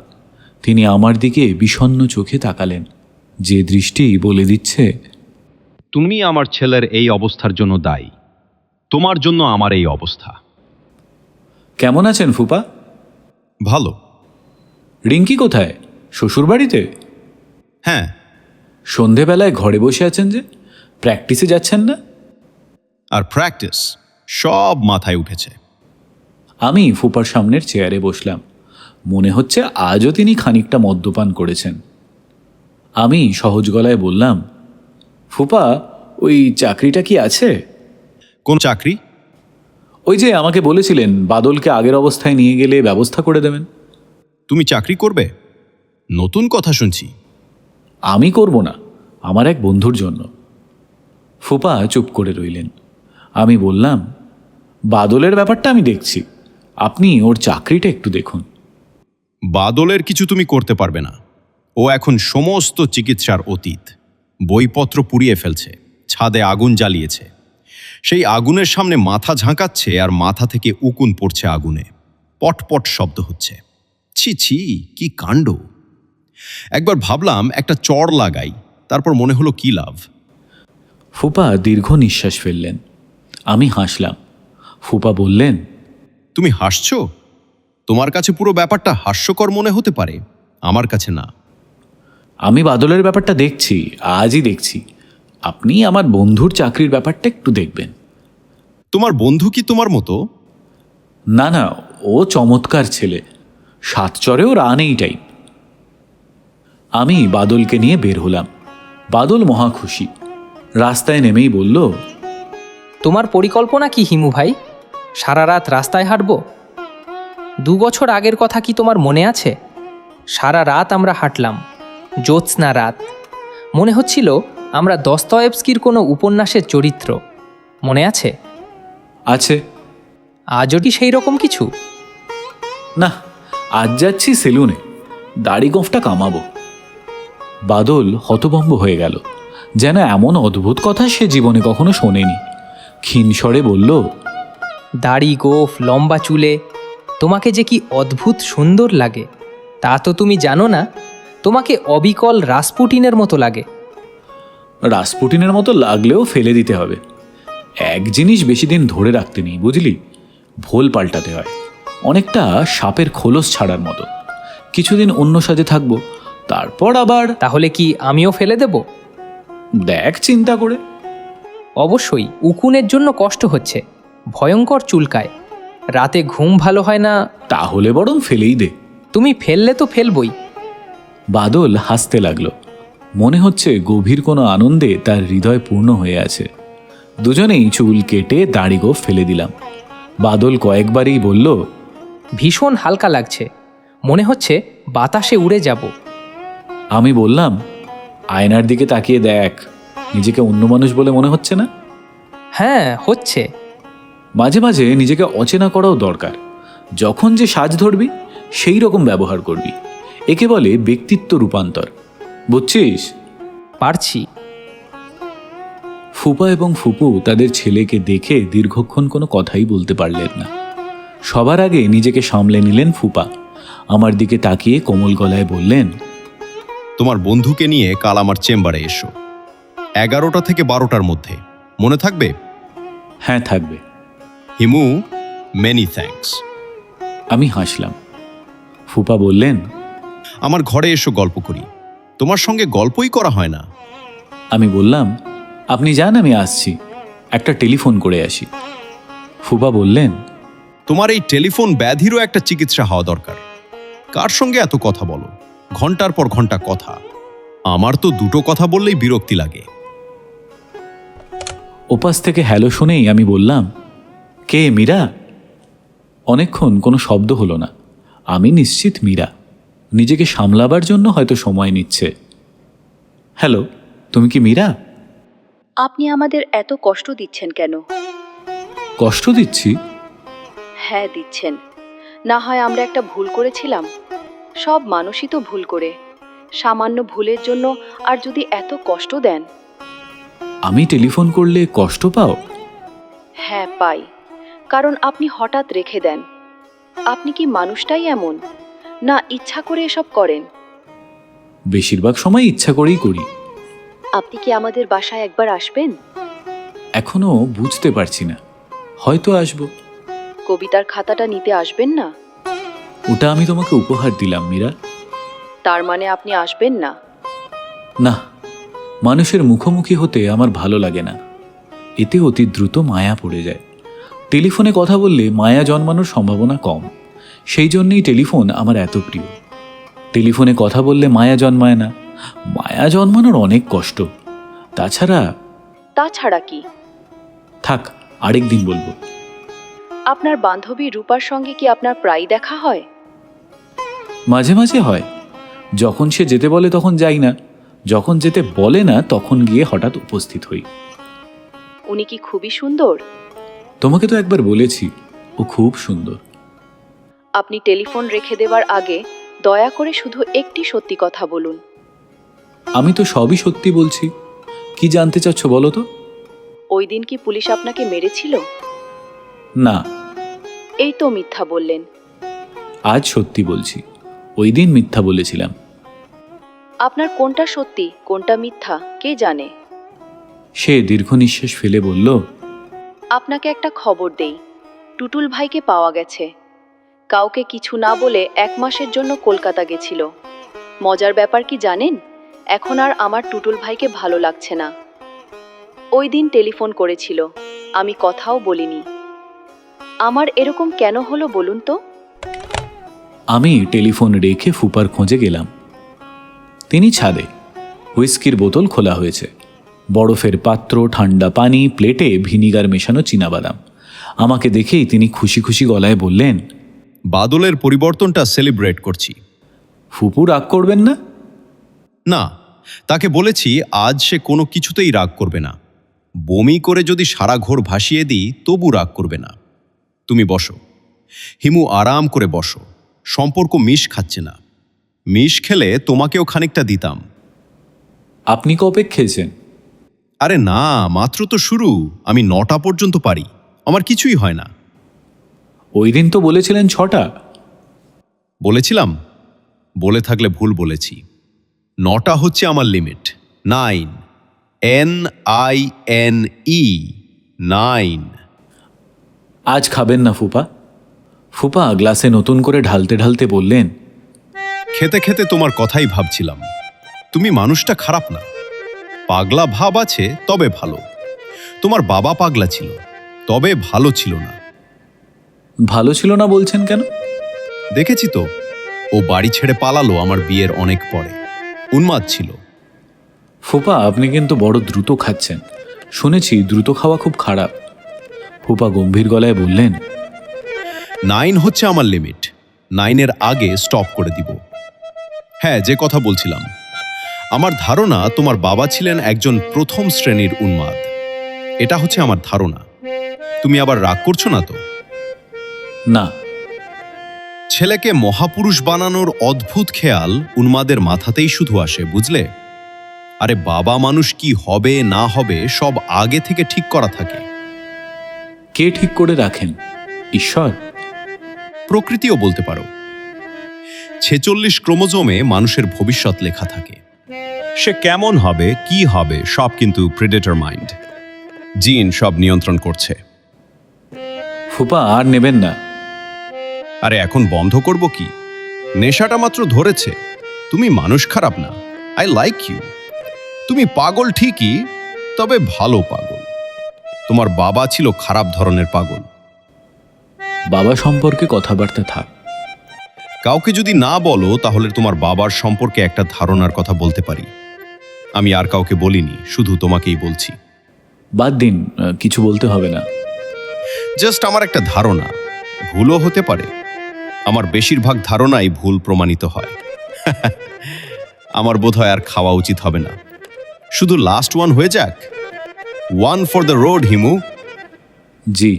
Speaker 2: তিনি আমার দিকে বিষণ্ণ চোখে তাকালেন, যে দৃষ্টি বলে দিচ্ছে,
Speaker 9: তুমি আমার ছেলের এই অবস্থার জন্য দায়ী। তোমার জন্য আমার এই অবস্থা।
Speaker 2: কেমন আছেন ফুপা?
Speaker 9: ভালো।
Speaker 2: রিঙ্কি কোথায়? শ্বশুরবাড়িতে?
Speaker 9: হ্যাঁ।
Speaker 2: সন্ধেবেলায় ঘরে বসে আছেন যে, প্র্যাকটিসে যাচ্ছেন না?
Speaker 9: আর প্র্যাকটিস সব মাথায় উঠেছে।
Speaker 2: আমি ফুপার সামনের চেয়ারে বসলাম। মনে হচ্ছে আজও তিনি খানিকটা মদ্যপান করেছেন। আমি সহজ গলায় বললাম, ফুপা, ওই চাকরিটা কি আছে?
Speaker 9: কোন চাকরি?
Speaker 2: ওই যে আমাকে বলেছিলেন বাদলকে আগের অবস্থায় নিয়ে গেলে ব্যবস্থা করে দেবেন।
Speaker 9: তুমি চাকরি করবে? নতুন কথা শুনছি।
Speaker 2: আমি করব না, আমার এক বন্ধুর জন্য। ফুপা চুপ করে রইলেন। আমি বললাম, বাদলের ব্যাপারটা আমি দেখছি, আপনি ওর চাকরিটা একটু দেখুন।
Speaker 9: বাদলের কিছু তুমি করতে পারবে না। ও এখন সমস্ত চিকিৎসার অতীত। বইপত্র পুড়িয়ে ফেলছে, ছাদে আগুন জ্বালিয়েছে। সেই আগুনের সামনে মাথা ঝাঁকাচ্ছে আর মাথা থেকে উকুন পড়ছে আগুনে, পটপট শব্দ হচ্ছে। ছি ছি, কি কাণ্ড! একবার ভাবলাম একটা চড় লাগাই, তারপর মনে হলো কি লাভ।
Speaker 2: ফুপা দীর্ঘ নিঃশ্বাস ফেললেন। আমি হাসলাম। ফুপা বললেন,
Speaker 9: তুমি হাসছো? তোমার কাছে পুরো ব্যাপারটা হাস্যকর মনে হতে পারে, আমার কাছে না।
Speaker 2: আমি বাদলের ব্যাপারটা দেখছি, আজই দেখছি। আপনি আমার বন্ধুর চাকরির ব্যাপারটা একটু দেখবেন।
Speaker 9: তোমার বন্ধু কি তোমার মতো?
Speaker 2: না না, ও চমৎকার ছেলে, সাতচরেও রান এই টাইপ। আমি বাদলকে নিয়ে বের হলাম। বাদল মহা খুশি। রাস্তায় নেমেই বলল,
Speaker 5: তোমার পরিকল্পনা কি হিমু ভাই? সারা রাত রাস্তায় হাঁটব? 2 বছর আগের কথা কি তোমার মনে আছে? সারা রাত আমরা হাঁটলাম, জ্যোৎস্না রাত। মনে হচ্ছিল আমরা দস্তয়েভস্কির কোনো উপন্যাসের চরিত্র। মনে আছে?
Speaker 2: আছে।
Speaker 5: আজও কি সেই রকম কিছু?
Speaker 2: না, আজ যাচ্ছি সেলুনে, দাড়ি গোঁফটা কামাবো। বাদল হতভম্ব হয়ে গেল, যেন এমন অদ্ভুত কথা সে জীবনে কখনো শোনেনি। ক্ষীণ স্বরে বলল,
Speaker 5: দাড়ি গোঁফ, লম্বা চুলে তোমাকে যে কি অদ্ভুত সুন্দর লাগে তা তো তুমি জানো না। তোমাকে অবিকল রাসপুটিনের মতো লাগে।
Speaker 2: রাসপুটিনের মতো লাগলেও ফেলে দিতে হবে। এক জিনিস বেশি দিন ধরে রাখতে নেই, বুঝলি? ভোল পাল্টাতে হয়, অনেকটা সাপের খোলস ছাড়ার মতো। কিছুদিন অন্য সাজে থাকবো, তারপর আবার।
Speaker 5: তাহলে কি আমিও ফেলে দেব?
Speaker 2: দেখ চিন্তা করে।
Speaker 5: অবশ্যই উকুনের জন্য কষ্ট হচ্ছে, ভয়ঙ্কর চুলকায়, রাতে ঘুম ভালো হয় না।
Speaker 2: তাহলে বরং ফেলেই দে।
Speaker 5: তুমি ফেললে তো ফেলবই।
Speaker 2: বাদল হাসতে লাগলো। মনে হচ্ছে গভীর কোনো আনন্দে তার হৃদয় পূর্ণ হয়ে আছে। দুজনেই চুল কেটে দাড়ি গোঁফ ফেলে দিলাম। বাদল কয়েকবারই বলল,
Speaker 5: ভীষণ হালকা লাগছে, মনে হচ্ছে বাতাসে উড়ে যাব।
Speaker 2: আমি বললাম, আয়নার দিকে তাকিয়ে দেখ, নিজেকে অন্য মানুষ বলে মনে হচ্ছে না?
Speaker 5: হ্যাঁ হচ্ছে।
Speaker 2: মাঝে মাঝে নিজেকে অচেনা করাও দরকার। যখন যে সাজ ধরবি সেই রকম ব্যবহার করবি। একে বলে ব্যক্তিত্ব রূপান্তর, বুঝছিস?
Speaker 5: পারছি।
Speaker 2: ফুপা এবং ফুপু তাদের ছেলেকে দেখে দীর্ঘক্ষণ কোনো কথাই বলতে পারলেন না। সবার আগে নিজেকে সামলে নিলেন ফুপা। আমার দিকে তাকিয়ে কোমল গলায় বললেন,
Speaker 9: তোমার বন্ধুকে নিয়ে কাল আমার চেম্বারে এসো, 11টা থেকে 12টার মধ্যে। মনে থাকবে?
Speaker 2: হ্যাঁ, থাকবে।
Speaker 9: Himu, many thanks.
Speaker 2: আমি হাসলাম। ফুপা বললেন,
Speaker 9: আমার ঘরে এসো, গল্প করি। তোমার সঙ্গে গল্পই করা হয় না।
Speaker 2: আমি বললাম, আপনি যান, আমি আসছি, একটা টেলিফোন করে আসি। ফুপা বললেন,
Speaker 9: তোমার এই টেলিফোন ব্যাধিরও একটা চিকিৎসা হওয়া দরকার। কার সঙ্গে এত কথা বলো? ঘন্টার পর ঘন্টা কথা। আমার তো দুটো কথা বললেই বিরক্তি লাগে।
Speaker 2: ওপাশ থেকে হ্যালো শুনেই আমি বললাম, কে, মীরা? অনেকক্ষণ কোনো শব্দ হলো না। আমি নিশ্চিত মীরা নিজেকে সামলাবার জন্য হয়তো সময় নিচ্ছে। হ্যালো, তুমি কি মীরা?
Speaker 6: আপনি আমাদের এত কষ্ট দিচ্ছেন কেন?
Speaker 2: কষ্ট দিচ্ছি?
Speaker 6: হ্যাঁ, দিচ্ছেন। না হয় আমরা একটা ভুল করেছিলাম। সব মানুষই তো ভুল করে। সামান্য ভুলের জন্য আর যদি এত কষ্ট দেন।
Speaker 2: আমি টেলিফোন করলে কষ্ট পাও?
Speaker 6: হ্যাঁ, পাই। কারণ আপনি হঠাৎ রেখে দেন। আপনি কি মানুষটাই এমন, না ইচ্ছা করে এসব করেন?
Speaker 2: বেশিরভাগ সময় ইচ্ছা করেই করি।
Speaker 6: আপনি কি আমাদের বাসায় একবার আসবেন?
Speaker 2: এখনো বুঝতে পারছি না, হয়তো আসবো।
Speaker 6: কবিতার খাতাটা নিতে আসবেন না?
Speaker 2: ওটা আমি তোমাকে উপহার দিলাম, মীরা।
Speaker 6: তার মানে আপনি আসবেন না?
Speaker 2: না, মানুষের মুখোমুখি হতে আমার ভালো লাগে না। এতে অতি দ্রুত মায়া পড়ে যায়। টেলিফোনে কথা বললে মায়া জন্মানোর সম্ভাবনা কম। সেই জন্যই টেলিফোন আমার এত প্রিয়। টেলিফোনে কথা বললে মায়া জন্মায় না। মায়া জন্মানোর অনেক কষ্ট।
Speaker 6: তাছাড়া কি?
Speaker 2: থাক, আরেক দিন বলবো।
Speaker 6: আপনার বান্ধবী রূপার সঙ্গে কি আপনার প্রায় দেখা হয়?
Speaker 2: মাঝে মাঝে হয়। যখন সে যেতে বলে তখন যাই না, যখন যেতে বলে না তখন গিয়ে হঠাৎ উপস্থিত হই।
Speaker 6: উনি কি খুবই সুন্দর?
Speaker 2: তোমাকে তো একবার বলেছি, ও খুব সুন্দর।
Speaker 6: আপনি টেলিফোন রেখে দেবার আগে দয়া করে শুধু একটি সত্যি কথা বলুন।
Speaker 2: আমি তো সবই সত্যি বলছি। কি জানতে চাচ্ছ বলো তো?
Speaker 6: ওই দিন কি পুলিশ আপনাকে মেরেছিল?
Speaker 2: না।
Speaker 6: এই তো মিথ্যা বললেন।
Speaker 2: আজ সত্যি বলছি, ওই দিন মিথ্যা বলেছিলাম।
Speaker 6: আপনার কোনটা সত্যি কোনটা মিথ্যা কে জানে?
Speaker 2: সে দীর্ঘ নিঃশ্বাস ফেলে বলল,
Speaker 6: আপনাকে একটা খবর দেই, টুটুল ভাইকে পাওয়া গেছে। কাউকে কিছু না বলে 1 মাসের জন্য কলকাতা গেছিল। মজার ব্যাপার কি জানেন? এখন আর আমার টুটুল ভাইকে ভালো লাগছে না। ওই দিন টেলিফোন করেছিল, আমি কথাও বলিনি। আমার এরকম কেন হলো বলুন তো?
Speaker 2: আমি টেলিফোন রেখে ফুপার খোঁজে গেলাম। তিনি ছাদে। হুইস্কির বোতল খোলা হয়েছে, বরফের পাত্র, ঠান্ডা পানি, প্লেটে ভিনিগার মেশানো চীনাবাদাম। আমাকে দেখেই তিনি খুশি খুশি গলায় বললেন,
Speaker 9: বাদলের পরিবর্তনটা সেলিব্রেট করছি।
Speaker 2: ফুপু রাগ করবেন না?
Speaker 9: না, তাকে বলেছি আজ সে কোনো কিছুতেই রাগ করবে না। বমি করে যদি সারা ঘর ভাসিয়ে দিই তবু রাগ করবে না। তুমি বসো হিমু, আরাম করে বসো। সম্পর্ক মিশ খাচ্ছে না। মিশ খেলে তোমাকেও খানিকটা দিতাম।
Speaker 2: আপনি কবে খেয়েছেন?
Speaker 9: আরে না, মাত্র তো শুরু। আমি 9টা পর্যন্ত পারি, আমার কিছুই হয় না।
Speaker 2: ওই দিন তো বলেছিলেন 6টা।
Speaker 9: বলেছিলাম? বলে থাকলে ভুল বলেছি। 9টা হচ্ছে আমার লিমিট। 9, NINE, 9।
Speaker 2: আজ খাবেন না ফুপা? ফুপা গ্লাসে নতুন করে ঢালতে ঢালতে বললেন,
Speaker 9: খেতে খেতে তোমার কথাই ভাবছিলাম। তুমি মানুষটা খারাপ না, পাগলা ভাব আছে তবে ভালো। তোমার বাবা পাগলা ছিল, তবে ভালো ছিল না।
Speaker 2: ভালো ছিল না বলছেন কেন?
Speaker 9: দেখেছি তো, ও বাড়ি ছেড়ে পালালো আমার বিয়ের অনেক পরে। উন্মাদ ছিল।
Speaker 2: ফুপা, আপনি কিন্তু বড় দ্রুত খাচ্ছেন। শুনেছি দ্রুত খাওয়া খুব খারাপ। ফুপা গম্ভীর গলায় বললেন,
Speaker 9: 9 হচ্ছে আমার লিমিট। 9-এর আগে স্টপ করে দিব। হ্যাঁ, যে কথা বলছিলাম, আমার ধারণা তোমার বাবা ছিলেন একজন প্রথম শ্রেণীর উন্মাদ। এটা হচ্ছে আমার ধারণা। তুমি আবার রাগ করছো না তো?
Speaker 2: না।
Speaker 9: ছেলেকে মহাপুরুষ বানানোর অদ্ভুত খেয়াল উন্মাদের মাথাতেই শুধু আসে, বুঝলে? আরে বাবা মানুষ কি হবে না হবে সব আগে থেকে ঠিক করা থাকে।
Speaker 2: কে ঠিক করে রাখেন? ঈশ্বর?
Speaker 9: প্রকৃতিও বলতে পারো। 46 ক্রোমোজোমে মানুষের ভবিষ্যৎ লেখা থাকে। সে কেমন হবে কি হবে সব কিন্তু প্রেডেটর মাইন্ড। জিন সব নিয়ন্ত্রণ করছে।
Speaker 2: ফুপা আর নেবেন না।
Speaker 9: আরে এখন বন্ধ করব কি? নেশাটা মাত্র ধরেছে। তুমি মানুষ খারাপ না। I like you. তুমি পাগল ঠিকই, তবে ভালো পাগল। তোমার বাবা ছিল খারাপ ধরনের পাগল।
Speaker 2: বাবা সম্পর্কে কথাবার্তা থাক।
Speaker 9: কাউকে যদি না বলো তাহলে তোমার বাবার সম্পর্কে একটা ধারণার কথা বলতে পারি। আমি আর কাউকে বলিনি, শুধু তোমাকেই বলছি।
Speaker 2: বাদ দিন, কিছু বলতে হবে না।
Speaker 9: জাস্ট আমার একটা ধারণা, ভুলও হতে পারে। আমার বেশিরভাগ ধারণাই ভুল প্রমাণিত হয়। আমার বোধহয় আর খাওয়া উচিত হবে না। শুধু লাস্ট ওয়ান হয়ে যাক। One for the road, Himu.
Speaker 2: জি।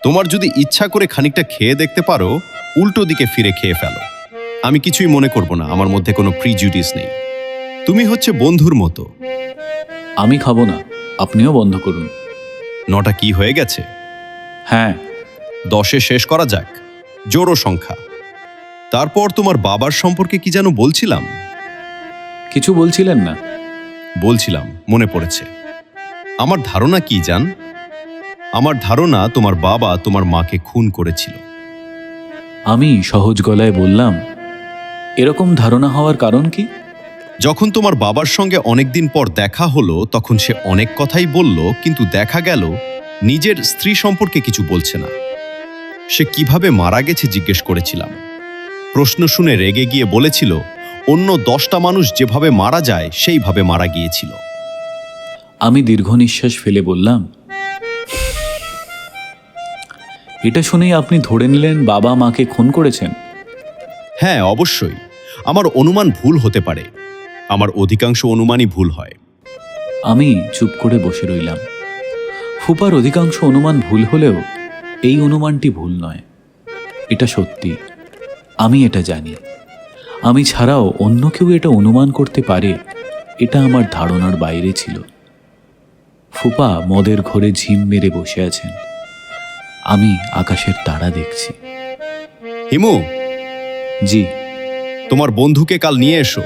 Speaker 9: তোমার যদি ইচ্ছা করে খানিকটা খেয়ে দেখতে পারো, উল্টো দিকে ফিরে খেয়ে ফেলো। আমি কিছুই মনে করব না, আমার মধ্যে কোনো প্রিজুডিস নেই। তুমি হচ্ছে বন্ধুর মতো।
Speaker 2: আমি খাবো না, আপনিও বন্ধ করুন।
Speaker 9: 9টা কি হয়ে গেছে?
Speaker 2: হ্যাঁ।
Speaker 9: 10-এ শেষ করা যাক, জোড়ো সংখ্যা। তারপর তোমার বাবার সম্পর্কে কি যেন বলছিলাম?
Speaker 2: কিছু বলছিলেন না?
Speaker 9: বলছিলাম, মনে পড়েছে। আমার ধারণা কি জান? আমার ধারণা তোমার বাবা তোমার মাকে খুন করেছিল।
Speaker 2: আমি সহজ গলায় বললাম, এরকম ধারণা হওয়ার কারণ কি?
Speaker 9: যখন তোমার বাবার সঙ্গে অনেকদিন পর দেখা হলো তখন সে অনেক কথাই বলল, কিন্তু দেখা গেল নিজের স্ত্রী সম্পর্কে কিছু বলছে না। সে কিভাবে মারা গেছে জিজ্ঞেস করেছিলাম। প্রশ্ন শুনে রেগে গিয়ে বলেছিল অন্য 10টা মানুষ যেভাবে মারা যায় সেইভাবে মারা গিয়েছিল।
Speaker 2: আমি দীর্ঘ নিঃশ্বাস ফেলে বললাম, এটা শুনেই আপনি ধরে নিলেন বাবা মাকে খুন করেছেন?
Speaker 9: হ্যাঁ, অবশ্যই। আমার অনুমান ভুল হতে পারে। আমার অধিকাংশ অনুমানই ভুল হয়।
Speaker 2: আমি চুপ করে বসে রইলাম। ফুপার অধিকাংশ অনুমান ভুল হলেও এই অনুমানটি ভুল নয়, এটা সত্যি। আমি এটা জানি। আমি ছাড়াও অন্য কেউ এটা অনুমান করতে পারে, এটা আমার ধারণার বাইরে ছিল। ফুপা মদের ঘরে ঝিম মেরে বসে আছেন। আমি আকাশের তারা দেখছি।
Speaker 9: হিমু।
Speaker 2: জি।
Speaker 9: তোমার বন্ধুকে কাল নিয়ে এসো,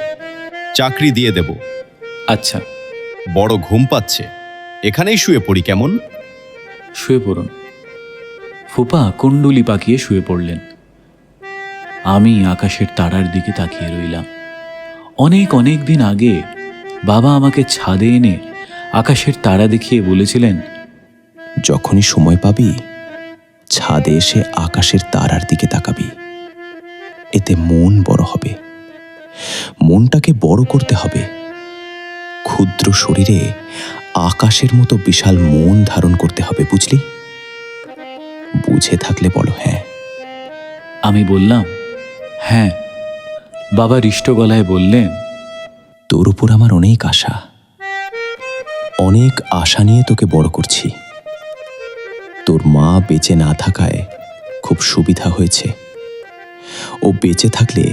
Speaker 9: চাকরি দিয়ে দেব।
Speaker 2: আচ্ছা।
Speaker 9: বড় ঘুম পাচ্ছে, এখানেই শুয়ে পড়ি কেমন?
Speaker 2: শুয়ে পড়ুন। ফুপা কুণ্ডুলি পাকিয়ে শুয়ে পড়লেন। আমি আকাশের তারার দিকে তাকিয়ে রইলাম। অনেক অনেক দিন আগে বাবা আমাকে ছাদে এনে আকাশের তারা দেখিয়ে বলেছিলেন,
Speaker 3: যখনই সময় পাবি ছাদে এসে আকাশের তারার দিকে তাকাবি, এতে মন বড় হবে। মনটাকে বড় করতে হবে। ক্ষুদ্র শরীরে আকাশের মতো বিশাল মন ধারণ করতে হবে, বুঝলি? বুঝে থাকলে বলো হ্যাঁ।
Speaker 2: আমি বললাম, হ্যাঁ। বাবা হৃষ্ট গলায় বললেন,
Speaker 3: তোর উপর আমার অনেক আশা। অনেক আশা নিয়ে তোকে বড় করছি। তোর মা বেঁচে না থাকায় খুব সুবিধা হয়েছে। ও বেঁচে থাকলে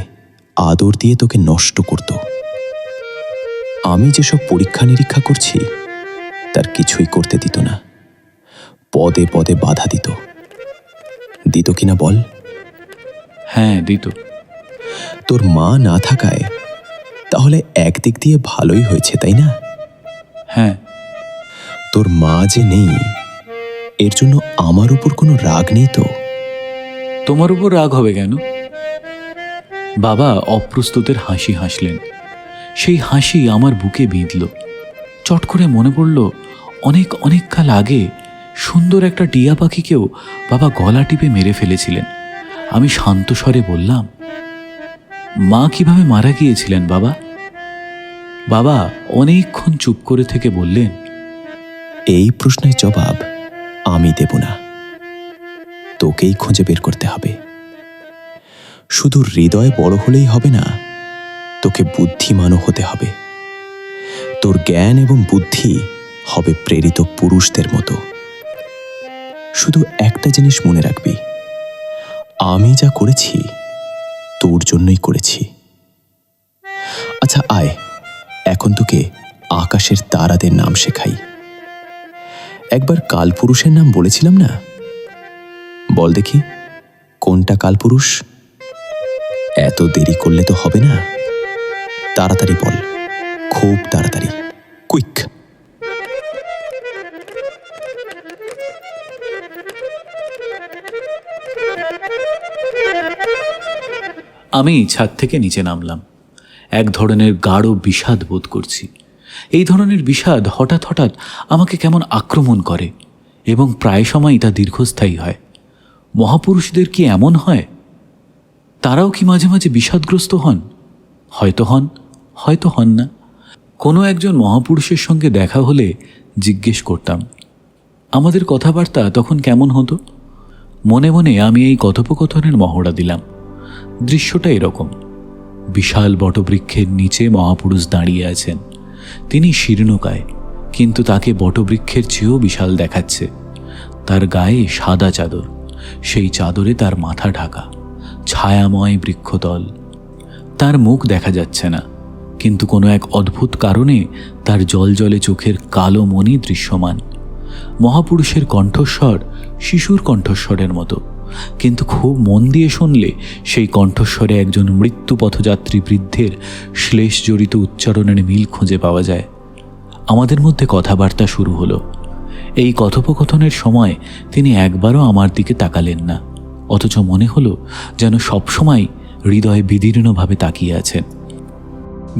Speaker 3: আদর দিয়ে তোকে নষ্ট করত। আমি যেসব পরীক্ষা নিরীক্ষা করছি তার কিছুই করতে দিত না। পদে পদে বাধা দিত। দিত কিনা বল?
Speaker 2: হ্যাঁ, দিত।
Speaker 3: তোর মা না থাকায় তাহলে একদিক দিয়ে ভালোই হয়েছে, তাই না?
Speaker 2: হ্যাঁ।
Speaker 3: তোর মা যে নেই এর জন্য আমার উপর কোনো রাগ নেই তো?
Speaker 2: তোমার উপর রাগ হবে কেন? বাবা অপ্রস্তুতের হাসি হাসলেন। সেই হাসি আমার বুকে বিঁধল। চট করে মনে পড়ল অনেক অনেক কাল আগে সুন্দর একটা টিয়া পাখিকেও বাবা গলা টিপে মেরে ফেলেছিলেন। আমি শান্ত স্বরে বললাম, মা কিভাবে মারা গিয়েছিলেন বাবা? বাবা অনেকক্ষণ চুপ করে থেকে বললেন,
Speaker 3: এই প্রশ্নের জবাব আমি দেব না, তোকেই খুঁজে বের করতে হবে। শুধু হৃদয় বড় হলেই হবে না, তোকে বুদ্ধিমানও হতে হবে। তোর জ্ঞান এবং বুদ্ধি হবে প্রেরিত পুরুষদের মতো। শুধু একটা জিনিস মনে রাখবি, আমি যা করেছি তোর জন্যই করেছি। আচ্ছা আয়, এখন তোকে আকাশের তারাদের নাম শেখাই। একবার কালপুরুষের নাম বলেছিলাম না? বল দেখি কোনটা কালপুরুষ? এত দেরি করলে তো হবে না, তাড়াতাড়ি বল। খুব তাড়াতাড়ি, কুইক।
Speaker 2: আমি ছাদ থেকে নিচে নামলাম। এক ধরনের গাঢ় বিষাদ বোধ করছি। এই ধরনের বিষাদ হঠাৎ হঠাৎ আমাকে কেমন আক্রমণ করে এবং প্রায় সময়ই তা দীর্ঘস্থায়ী হয়। মহাপুরুষদের কি এমন হয়? তারাও কি মাঝে মাঝে বিষাদগ্রস্ত হন? হয়তো হন, হয়তো হন না। কোনো একজন মহাপুরুষের সঙ্গে দেখা হলে জিজ্ঞেস করতাম, আমাদের কথাবার্তা তখন কেমন হতো? মনে মনে আমি এই কথোপকথনের মহড়া দিলাম। দৃশ্যটা এরকম: বিশাল বটবৃক্ষের নিচে মহাপুরুষ দাঁড়িয়ে আছেন। তিনি শীর্ণকায়, কিন্তু তাকে বটবৃক্ষের চেয়েও বিশাল দেখাচ্ছে। তার গায়ে সাদা চাদর, সেই চাদরে তার মাথা ঢাকা। ছায়াময় বৃক্ষতল। তার মুখ দেখা যাচ্ছে না, কিন্তু কোনো এক অদ্ভুত কারণে তার জলজলে চোখের কালো মণি দৃশ্যমান। মহাপুরুষের কণ্ঠস্বর শিশুর কণ্ঠস্বরের মতো, কিন্তু খুব মন দিয়ে শুনলে সেই কণ্ঠস্বরে একজন মৃত্যু পথযাত্রী বৃদ্ধের শ্লেষ জড়িত উচ্চারণের মিল খুঁজে পাওয়া যায়। আমাদের মধ্যে কথাবার্তা শুরু হলো। এই কথোপকথনের সময় তিনি একবারও আমার দিকে তাকালেন না, অথচ মনে হলো যেন সবসময় হৃদয় বিদীর্ণভাবে তাকিয়ে আছেন।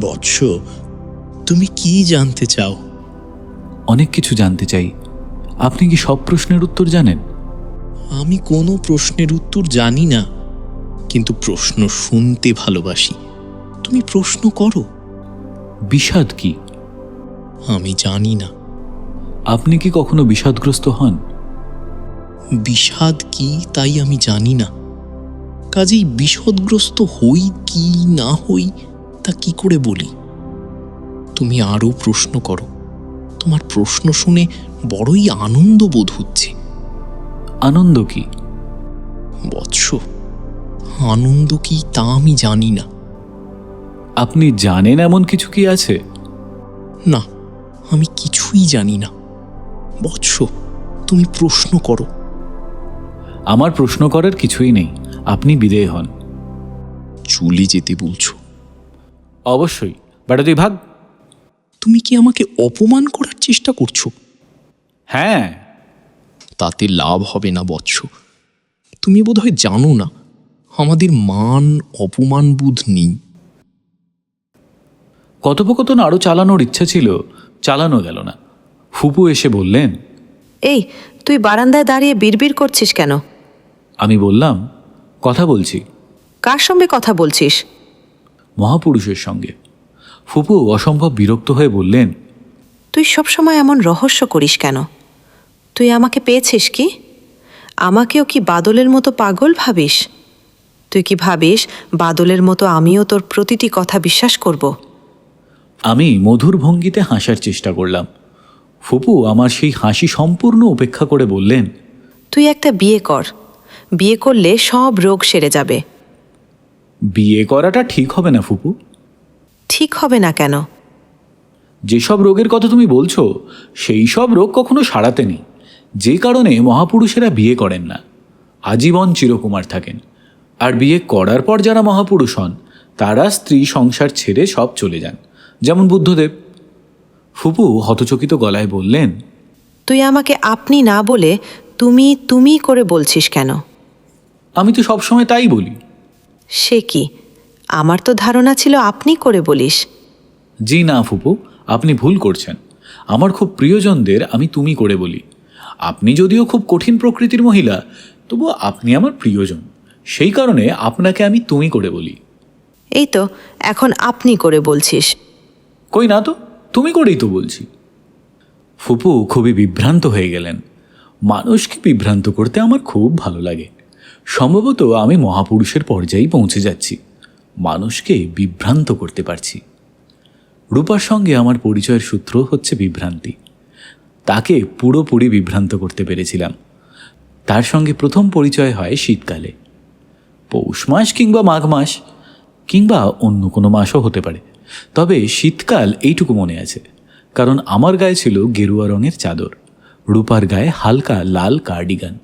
Speaker 10: বৎস, তুমি কি জানতে চাও?
Speaker 2: অনেক কিছু জানতে চাই। আপনি কি সব প্রশ্নের উত্তর জানেন?
Speaker 10: আমি কোনো প্রশ্নের উত্তর জানি না, কিন্তু প্রশ্ন শুনতে ভালোবাসি। তুমি প্রশ্ন করো।
Speaker 2: বিষাদ কি?
Speaker 10: আমি জানি না।
Speaker 2: আপনি কি কখনো বিষাদগ্রস্ত হন?
Speaker 10: বিষাদ কি তাই আমি জানি না, কাজেই বিষাদগ্রস্ত হই কি না হই তা কি করে বলি? তুমি আরো প্রশ্ন করো। তোমার প্রশ্ন শুনে বড়ই আনন্দ বোধ হচ্ছে।
Speaker 2: আনন্দ কি?
Speaker 10: বৎস, আনন্দ কি তা আমি জানি না।
Speaker 2: আপনি জানেন এমন কিছু কি আছে?
Speaker 10: না, আমি কিছুই জানি না। বৎস, তুমি প্রশ্ন করো।
Speaker 2: আমার প্রশ্ন করার কিছুই নেই, আপনি বিদেয় হন।
Speaker 10: চলে যেতে বলছো?
Speaker 2: অবশ্যই, বেটা তুই ভাগ।
Speaker 10: তুমি কি আমাকে অপমান করার চেষ্টা করছো?
Speaker 2: হ্যাঁ।
Speaker 10: তাতে লাভ হবে না বৎস। তুমি বোধহয় জানো না, আমাদের মান অপমান বোধ নেই।
Speaker 2: কথোপকথন আরও চালানোর ইচ্ছা ছিল, চালানো গেল না। ফুপু এসে বললেন,
Speaker 8: এই, তুই বারান্দায় দাঁড়িয়ে বিড়বিড় করছিস কেন?
Speaker 2: আমি বললাম, কথা বলছি।
Speaker 8: কার সঙ্গে কথা বলছিস?
Speaker 2: মহাপুরুষের সঙ্গে। ফুপু অসম্ভব বিরক্ত হয়ে বললেন,
Speaker 8: তুই সবসময় এমন রহস্য করিস কেন? তুই আমাকে পেয়েছিস কি? আমাকেও কি বাদলের মতো পাগল ভাবিস? তুই কি ভাবিস বাদলের মতো আমিও তোর প্রতিটি কথা বিশ্বাস করব?
Speaker 2: আমি মধুর ভঙ্গিতে হাসার চেষ্টা করলাম। ফুপু আমার সেই হাসি সম্পূর্ণ উপেক্ষা করে বললেন,
Speaker 8: তুই একটা বিয়ে কর। বিয়ে করলে সব রোগ সেরে যাবে।
Speaker 2: বিয়ে করাটা ঠিক হবে না ফুপু।
Speaker 8: ঠিক হবে না কেন?
Speaker 2: যেসব রোগের কথা তুমি বলছো, সেই সব রোগ কখনো সারাতে নেই, যে কারণে মহাপুরুষেরা বিয়ে করেন না। আজীবন চিরকুমার থাকেন। আর বিয়ে করার পর যারা মহাপুরুষ হন, তারা স্ত্রী সংসার ছেড়ে সব চলে যান, যেমন বুদ্ধদেব। ফুপু হতচকিত গলায় বললেন,
Speaker 8: তুই আমাকে আপনি না বলে তুমি তুমি করে বলছিস কেন?
Speaker 2: আমি তো সবসময় তাই বলি।
Speaker 8: সে কি? আমার তো ধারণা ছিল আপনি করে বলিস।
Speaker 2: জি না ফুপু, আপনি ভুল করছেন। আমার খুব প্রিয়জনদের আমি তুমি করে বলি। আপনি যদিও খুব কঠিন প্রকৃতির মহিলা, তবু আপনি আমার প্রিয়জন, সেই কারণে আপনাকে আমি তুমি করে বলি।
Speaker 8: এই তো এখন আপনি করে বলছিস।
Speaker 2: কই না তো, তুমি করেই তো বলছি। ফুপু খুবই বিভ্রান্ত হয়ে গেলেন। মানুষকে বিভ্রান্ত করতে আমার খুব ভালো লাগে। সম্ভবত আমি মহাপুরুষের পর্যায়েই পৌঁছে যাচ্ছি, মানুষকে বিভ্রান্ত করতে পারছি। রূপার সঙ্গে আমার পরিচয়ের সূত্র হচ্ছে বিভ্রান্তি। তাকে পুরোপুরি বিভ্রান্ত করতে পেরেছিলাম। তার সঙ্গে প্রথম পরিচয় হয় শীতকালে। পৌষ মাস কিংবা মাঘ মাস, কিংবা অন্য কোনো মাসও হতে পারে। তবে শীতকাল এইটুকু মনে আছে, কারণ আমার গায়ে ছিল গেরুয়া রঙের চাদর, রূপার গায়ে হালকা লাল কার্ডিগান।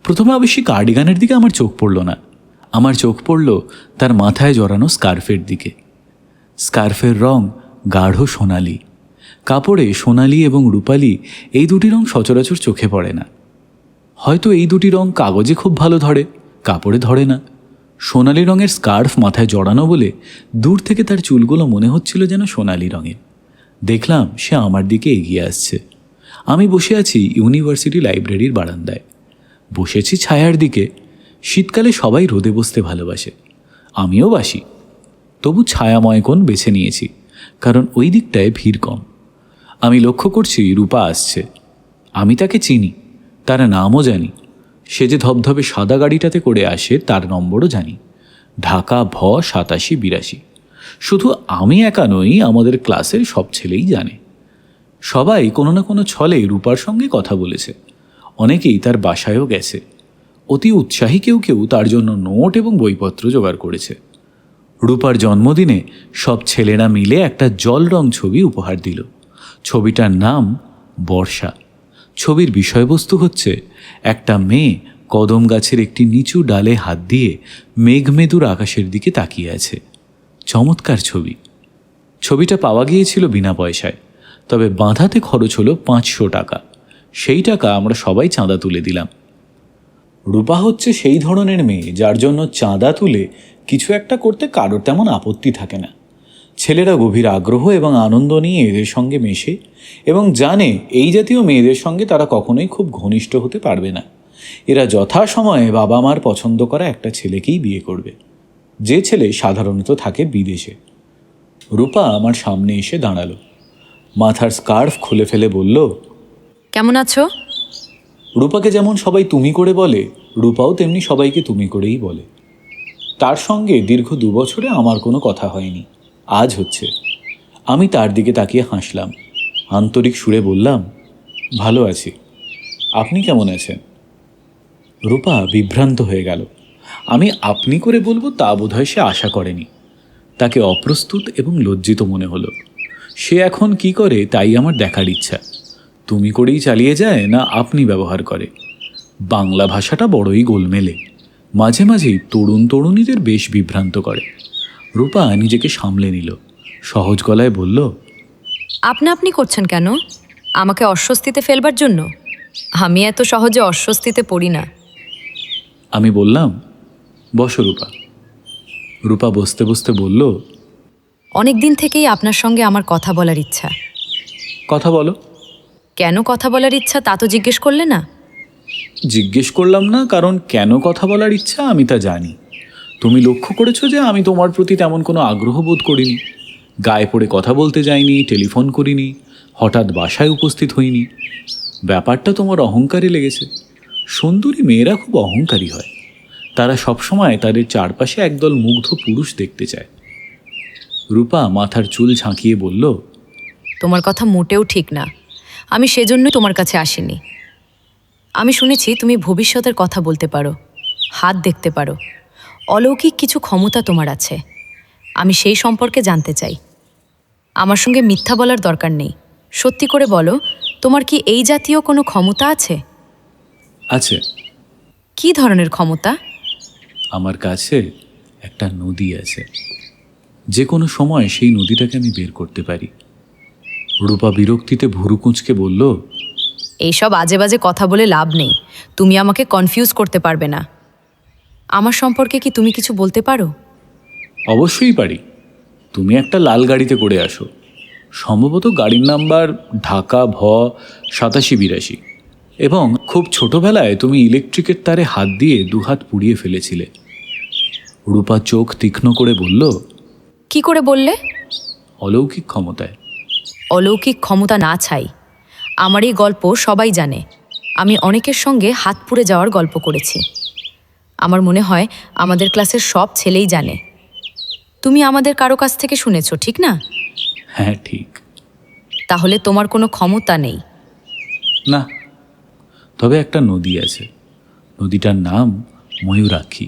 Speaker 2: প্রথমে অবশ্যই কার্ডিগানের দিকে আমার চোখ পড়ল না, আমার চোখ পড়ল তার মাথায় জড়ানো স্কার্ফের দিকে। স্কার্ফের রং গাঢ় সোনালি। কাপড়ে সোনালি এবং রূপালি এই দুটি রং সচরাচর চোখে পড়ে না। হয়তো এই দুটি রং কাগজে খুব ভালো ধরে, কাপড়ে ধরে না। সোনালি রঙের স্কার্ফ মাথায় জড়ানো বলে দূর থেকে তার চুলগুলো মনে হচ্ছিল যেন সোনালি রঙের। দেখলাম সে আমার দিকে এগিয়ে আসছে। আমি বসে আছি ইউনিভার্সিটি লাইব্রেরির বারান্দায়। বসেছি ছায়ার দিকে। শীতকালে সবাই রোদে বসতে ভালোবাসে, আমিও বাসি। তবু ছায়াময় কোণ বেছে নিয়েছি, কারণ ওই দিকটায় ভিড় কম। আমি লক্ষ্য করছি রূপা আসছে। আমি তাকে চিনি, তার নামও জানি। সে যে ধবধবে সাদা গাড়িটাতে করে আসে তার নম্বরও জানি, ঢাকা ভ 8782। শুধু আমি একা নই, আমাদের ক্লাসের সব ছেলেই জানে। সবাই কোনো না কোনো ছলে রূপার সঙ্গে কথা বলেছে। অনেকেই তার বাসায়ও গেছে। অতি উৎসাহী কেউ কেউ তার জন্য নোট এবং বইপত্র জোগাড় করেছে। রূপার জন্মদিনে সব ছেলেরা মিলে একটা জল রং ছবি উপহার দিল। ছবিটার নাম বর্ষা। ছবির বিষয়বস্তু হচ্ছে একটা মেয়ে কদম গাছের একটি নিচু ডালে হাত দিয়ে মেঘমেদুর আকাশের দিকে তাকিয়ে আছে। চমৎকার ছবি। ছবিটা পাওয়া গিয়েছিল বিনা পয়সায়, তবে বাঁধাতে খরচ হলো 500 টাকা। সেই টাকা আমরা সবাই চাঁদা তুলে দিলাম। রূপা হচ্ছে সেই ধরনের মেয়ে যার জন্য চাঁদা তুলে কিছু একটা করতে কারোর তেমন আপত্তি থাকে না। ছেলেরা গভীর আগ্রহ এবং আনন্দ নিয়ে এদের সঙ্গে মেশে এবং জানে এই জাতীয় মেয়েদের সঙ্গে তারা কখনোই খুব ঘনিষ্ঠ হতে পারবে না। এরা যথাসময়ে বাবা মার পছন্দ করা একটা ছেলেকেই বিয়ে করবে, যে ছেলে সাধারণত থাকে বিদেশে। রূপা আমার সামনে এসে দাঁড়ালো, মাথার স্কার্ফ খুলে ফেলে বলল,
Speaker 1: কেমন আছো?
Speaker 2: রূপাকে যেমন সবাই তুমি করে বলে, রূপাও তেমনি সবাইকে তুমি করেই বলে। তার সঙ্গে দীর্ঘ 2 বছরে আমার কোনো কথা হয়নি, আজ হচ্ছে। আমি তার দিকে তাকিয়ে হাসলাম, আন্তরিক সুরে বললাম, ভালো আছি, আপনি কেমন আছেন? রূপা বিভ্রান্ত হয়ে গেল। আমি আপনি করে বলবো তা বোধহয় সে আশা করেনি। তাকে অপ্রস্তুত এবং লজ্জিত মনে হলো। সে এখন কি করে তাই আমার দেখার ইচ্ছা। তুমি করেই চালিয়ে যায় না আপনি ব্যবহার করে। বাংলা ভাষাটা বড়ই গোলমেলে, মাঝে মাঝেই তরুণ তরুণীদের বেশ বিভ্রান্ত করে। রূপা নিজেকে সামলে নিল, সহজ গলায় বলল,
Speaker 1: আপনা আপনি করছেন কেন? আমাকে অস্বস্তিতে ফেলবার জন্য? আমি এত সহজে অস্বস্তিতে পড়ি না।
Speaker 2: আমি বললাম, বসো রূপা। রূপা বসতে বসতে বলল,
Speaker 1: অনেক দিন থেকেই আপনার সঙ্গে আমার কথা বলার ইচ্ছা।
Speaker 2: কথা বলো।
Speaker 1: কেন কথা বলার ইচ্ছা তা তো জিজ্ঞেস করলে না।
Speaker 2: জিজ্ঞেস করলাম না, কারণ কেন কথা বলার ইচ্ছা আমি তা জানি। তুমি লক্ষ্য করেছো যে আমি তোমার প্রতি তেমন কোনো আগ্রহ বোধ করিনি। গায়ে পড়ে কথা বলতে যাইনি, টেলিফোন করিনি, হঠাৎ বাসায় উপস্থিত হইনি। ব্যাপারটা তোমার অহংকারে লেগেছে। সুন্দরী মেয়েরা খুব অহংকারী হয়। তারা সবসময় তাদের চারপাশে একদল মুগ্ধ পুরুষ দেখতে চায়। রূপা মাথার চুল ঝাঁকিয়ে বলল,
Speaker 1: তোমার কথা মোটেও ঠিক না। আমি সেজন্যই তোমার কাছে আসিনি। আমি শুনেছি তুমি ভবিষ্যতের কথা বলতে পারো, হাত দেখতে পারো, অলৌকিক কিছু ক্ষমতা তোমার আছে। আমি সেই সম্পর্কে জানতে চাই। আমার সঙ্গে মিথ্যা বলার দরকার নেই, সত্যি করে বলো, তোমার কি এই জাতীয় কোনো ক্ষমতা আছে?
Speaker 2: আছে।
Speaker 1: কি ধরনের ক্ষমতা?
Speaker 2: আমার কাছে একটা নদী আছে, যে কোনো সময় সেই নদীটাকে আমি বের করতে পারি। রূপা বিরক্তিতে ভুরু কুঁচকে বলল,
Speaker 1: এইসব আজে বাজে কথা বলে লাভ নেই। তুমি আমাকে কনফিউজ করতে পারবে না। আমার সম্পর্কে কি তুমি কিছু বলতে পারো?
Speaker 2: অবশ্যই পারি। তুমি একটা লাল গাড়িতে করে আসো, সম্ভবত গাড়ির নাম্বার ঢাকা ভ 8782, এবং খুব ছোটবেলায় তুমি ইলেকট্রিকের তারে হাত দিয়ে 2 হাত পুড়িয়ে ফেলেছিলে। রূপা চোখ তীক্ষ্ণ করে বলল,
Speaker 1: কি করে বললে?
Speaker 2: অলৌকিক ক্ষমতায়।
Speaker 1: অলৌকিক ক্ষমতা না চাই। আমার এই গল্প সবাই জানে। আমি অনেকের সঙ্গে হাত পুড়ে যাওয়ার গল্প করেছি। আমার মনে হয় আমাদের ক্লাসের সব ছেলেই জানে। তুমি আমাদের কারো কাছ থেকে শুনেছো, ঠিক না?
Speaker 2: হ্যাঁ, ঠিক।
Speaker 1: তাহলে তোমার কোনো ক্ষমতা নেই।
Speaker 2: না, তবে একটা নদী আছে। নদীটার নাম ময়ূরাক্ষী।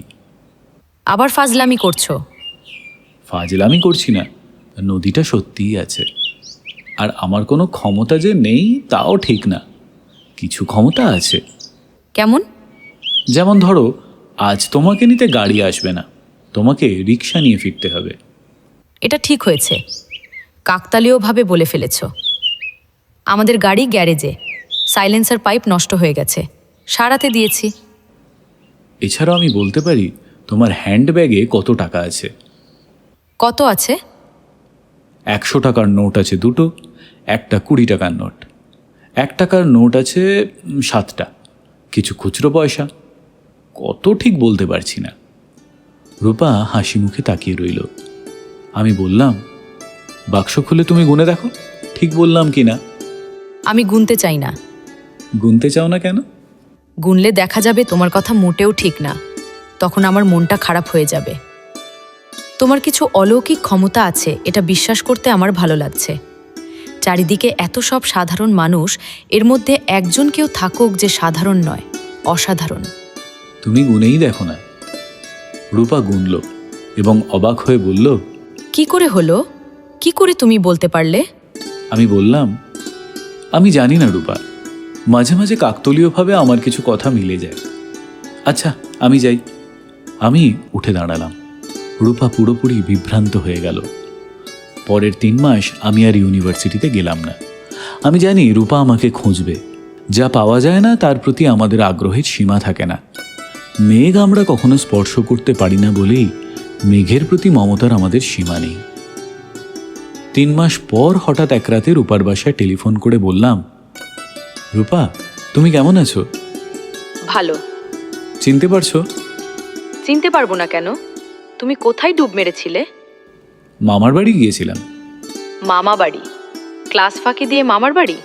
Speaker 1: আবার ফাজলামি করছো।
Speaker 2: ফাজলামি করছি না, নদীটা সত্যিই আছে। আর আমার কোনো ক্ষমতা যে নেই তাও ঠিক না, কিছু ক্ষমতা আছে।
Speaker 1: কেমন?
Speaker 2: যেমন ধরো, আজ তোমাকে নিতে গাড়ি আসবে না, তোমাকে রিক্সা নিয়ে ফিরতে হবে।
Speaker 1: এটা ঠিক হয়েছে। কাকতালীয়ভাবে বলে ফেলেছ। আমাদের গাড়ি গ্যারেজে, সাইলেন্সার পাইপ নষ্ট হয়ে গেছে, সারাতে দিয়েছি।
Speaker 2: এছাড়াও আমি বলতে পারি তোমার হ্যান্ডব্যাগে কত টাকা আছে।
Speaker 1: কত আছে?
Speaker 2: 100 টাকার নোট আছে 2টো, একটা 20 টাকার নোট। 1 টাকার নোট আছে 7টা, কিছু খুচরো পয়সা, কত ঠিক বলতে পারছি না। রূপা হাসি মুখে তাকিয়ে রইল। আমি বললাম, বাক্স খুলে তুমি গুনে দেখো, ঠিক বললাম কি না।
Speaker 1: আমি গুনতে চাই না।
Speaker 2: গুনতে চাও না কেন?
Speaker 1: গুনলে দেখা যাবে তোমার কথা মোটেও ঠিক না, তখন আমার মনটা খারাপ হয়ে যাবে। তোমার কিছু অলৌকিক ক্ষমতা আছে, এটা বিশ্বাস করতে আমার ভালো লাগছে। চারিদিকে এত সব সাধারণ মানুষ, এর মধ্যে একজন কেউ থাকুক যে সাধারণ নয়, অসাধারণ।
Speaker 2: তুমি গুনেই দেখো না। রূপা গুনল এবং অবাক হয়ে বলল,
Speaker 1: কি করে হলো? কি করে তুমি বলতে পারলে?
Speaker 2: আমি বললাম, আমি জানি না রূপা, মাঝে মাঝে কাকতালীয়ভাবে আমার কিছু কথা মিলে যায়। আচ্ছা আমি যাই। আমি উঠে দাঁড়ালাম। রূপা পুরোপুরি বিভ্রান্ত হয়ে গেল। পরের 3 মাস আমি আর ইউনিভার্সিটিতে গেলাম না। আমি জানি রূপা আমাকে খুঁজবে। যা পাওয়া যায় না তার প্রতি আমাদের আগ্রহের সীমা থাকে না। মেঘ আমরা কখনো স্পর্শ করতে পারি না বলেই মেঘের প্রতি মমতার আমাদের সীমা নেই। 3 মাস পর হঠাৎ এক রাতে রূপার বাসায় টেলিফোন করে বললাম, রূপা তুমি কেমন আছো?
Speaker 6: ভালো।
Speaker 2: চিনতে পারছো?
Speaker 6: চিনতে পারবো না কেন? তুমি কোথায় ডুব মেরেছিলে?
Speaker 2: মামার বাড়ি গিয়েছিলাম।
Speaker 6: মামা বাড়ি? ক্লাস ফাঁকি দিয়ে মামার বাড়ি?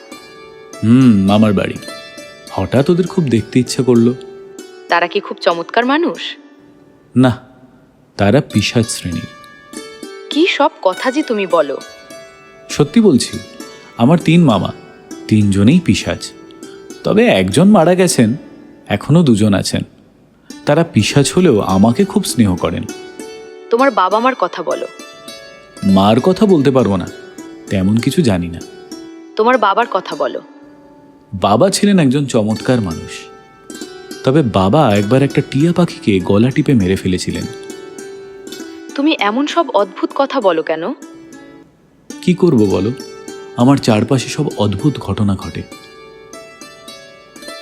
Speaker 2: মামার বাড়ি। হঠাৎ ওদের খুব দেখতে ইচ্ছা করলো।
Speaker 6: তারা কি খুব চমৎকার মানুষ?
Speaker 2: না, তারা পিশাচ শ্রেণীর।
Speaker 6: কি সব কথা যে তুমি বলো!
Speaker 2: সত্যি বলছি, আমার 3 মামা, 3 জনেই পিশাচ। তবে একজন মারা গেছেন, এখনো 2 জন আছেন। তারা পিশাচ হলেও আমাকে খুব স্নেহ করেন।
Speaker 6: তোমার বাবা মার কথা বলো।
Speaker 2: মার কথা বলতে পারবো না, তেমন কিছু জানি না।
Speaker 6: তোমার বাবার কথা বলো।
Speaker 2: বাবা ছিলেন একজন চমৎকার মানুষ। তবে বাবা একবার একটা টিয়া পাখিকে গলা টিপে মেরে ফেলেছিলেন।
Speaker 6: তুমি এমন সব অদ্ভুত কথা বলো কেন?
Speaker 2: কি করব বলো, আমার চারপাশে সব অদ্ভুত ঘটনা ঘটে।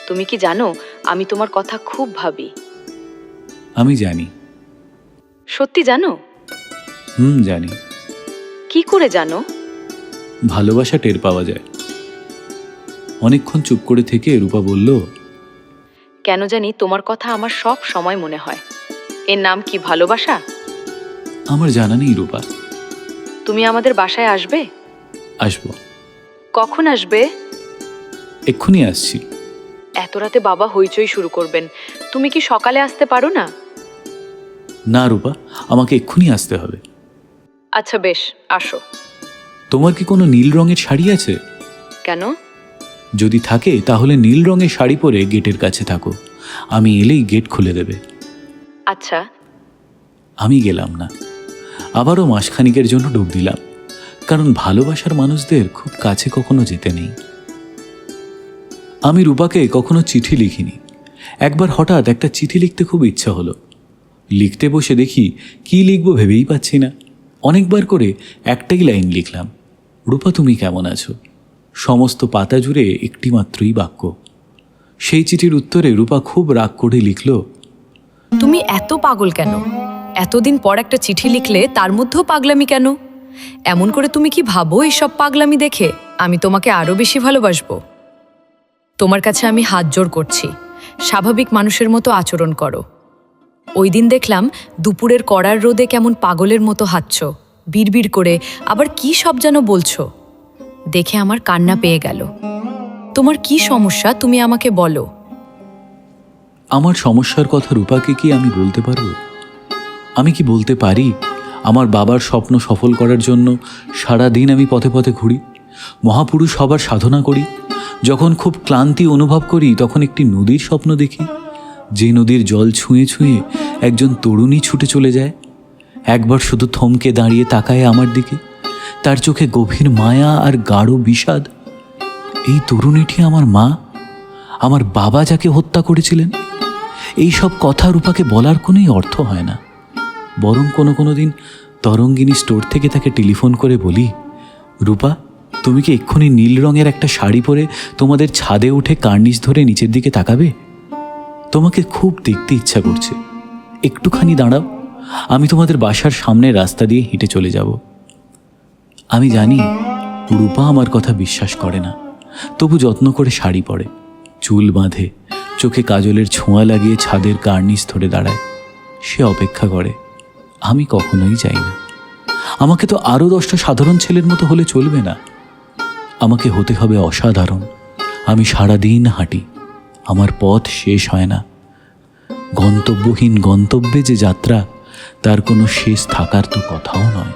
Speaker 6: তুমি কি জানো, আমি তোমার কথা খুব ভাবি।
Speaker 2: আমি জানি।
Speaker 6: সত্যি জানো?
Speaker 2: জানি।
Speaker 6: কি করে জানো?
Speaker 2: ভালোবাসা টের পাওয়া যায়। অনেকক্ষণ চুপ করে থেকে রূপা বলল,
Speaker 6: কেন জানি তোমার কথা আমার সব সময় মনে হয়। এর নাম কি ভালোবাসা?
Speaker 2: আমার জানা নেই রূপা।
Speaker 6: তুমি আমাদের বাসায় আসবে?
Speaker 2: আসবো।
Speaker 6: কখন আসবে?
Speaker 2: এক্ষুনি আসছি।
Speaker 6: এত রাতে বাবা হইচই শুরু করবেন, তুমি কি সকালে আসতে পারো না?
Speaker 2: না রূপা, আমাকে এক্ষুনি আসতে হবে।
Speaker 6: আচ্ছা বেশ, আসো।
Speaker 2: তোমার কি কোনো নীল রঙের শাড়ি আছে?
Speaker 6: কেন?
Speaker 2: যদি থাকে তাহলে নীল রঙের শাড়ি পরে গেটের কাছে থাকো, আমি এলেই গেট খুলে দেবে।
Speaker 6: আচ্ছা।
Speaker 2: আমি গেলাম না। আবারও মাসখানিকের জন্য ডুব দিলাম, কারণ ভালোবাসার মানুষদের খুব কাছে কখনো যেতে নেই। আমি রূপাকে কখনো চিঠি লিখিনি। একবার হঠাৎ একটা চিঠি লিখতে খুব ইচ্ছা হলো। লিখতে বসে দেখি কি লিখবো ভেবেই পাচ্ছি না। অনেকবার করে একটাই লাইন লিখলাম, রূপা তুমি কেমন আছো। সমস্ত পাতা জুড়ে একটি মাত্রই বাক্য। সেই চিঠির উত্তরে রূপা খুব রাগ করে লিখল,
Speaker 1: তুমি এত পাগল কেন? এতদিন পর একটা চিঠি লিখলে তার মধ্যেও পাগলামি কেন? এমন করে তুমি কি ভাবো এইসব পাগলামি দেখে আমি তোমাকে আরো বেশি ভালোবাসবো? তোমার কাছে আমি হাত জোড় করছি, স্বাভাবিক মানুষের মতো আচরণ করো। ওই দিন দেখলাম দুপুরের কড়ার রোদে কেমন পাগলের মতো হাঁটছ, বিড়বিড় করে, আবার কি সব যেন বলছো। দেখে আমার কান্না পেয়ে গেল। তোমার কি সমস্যা তুমি আমাকে বলো।
Speaker 2: আমার সমস্যার কথা রূপাকে কি আমি বলতে পারবো? আমি কি বলতে পারি আমার বাবার স্বপ্ন সফল করার জন্য সারা দিন আমি পথে পথে ঘুরি, মহাপুরুষ হবার সাধনা করি। যখন খুব ক্লান্তি অনুভব করি তখন একটি নদীর স্বপ্ন দেখি, যে নদীর জল ছুঁয়ে ছুঁয়ে একজন তরুণী ছুটে চলে যায়। একবার শুধু থমকে দাঁড়িয়ে তাকায় আমার দিকে, তার চোখে গভীর মায়া আর গাঢ় বিষাদ। এই তরুণীটি আমার মা, আমার বাবা যাকে হত্যা করেছিলেন। এই সব কথা রূপাকে বলার কোনোই অর্থ হয় না। বরং কোনো দিন তরঙ্গিনী স্টোর থেকে তাকে টেলিফোন করে বলি, রূপা, তুমি কি এক্ষুনি নীল রঙের একটা শাড়ি পরে তোমাদের ছাদে উঠে কার্নিশ ধরে নিচের দিকে তাকাবে? তোমাকে খুব দেখতে ইচ্ছা করছে। একটুখানি দাঁড়াও, আমি তোমাদের বাসার সামনে রাস্তা দিয়ে হেঁটে চলে যাব। আমি জানি রূপা আমার কথা বিশ্বাস করে না, তবু যত্ন করে শাড়ি পরে, চুল বাঁধে, চোখে কাজলের ছোঁয়া লাগিয়ে ছাদের কার্নিশ ধরে দাঁড়ায়। সে অপেক্ষা করে, আমি কখনোই যাই না। আমাকে তো আরও 10টা সাধারণ ছেলের মতো হলে চলবে না, আমাকে হতে হবে অসাধারণ। আমি সারাদিন হাঁটি, আমার পথ শেষ হয় না। গন্তব্যহীন গন্তব্যে যে যাত্রা, তার কোনো শেষ থাকার তো কথাও নয়।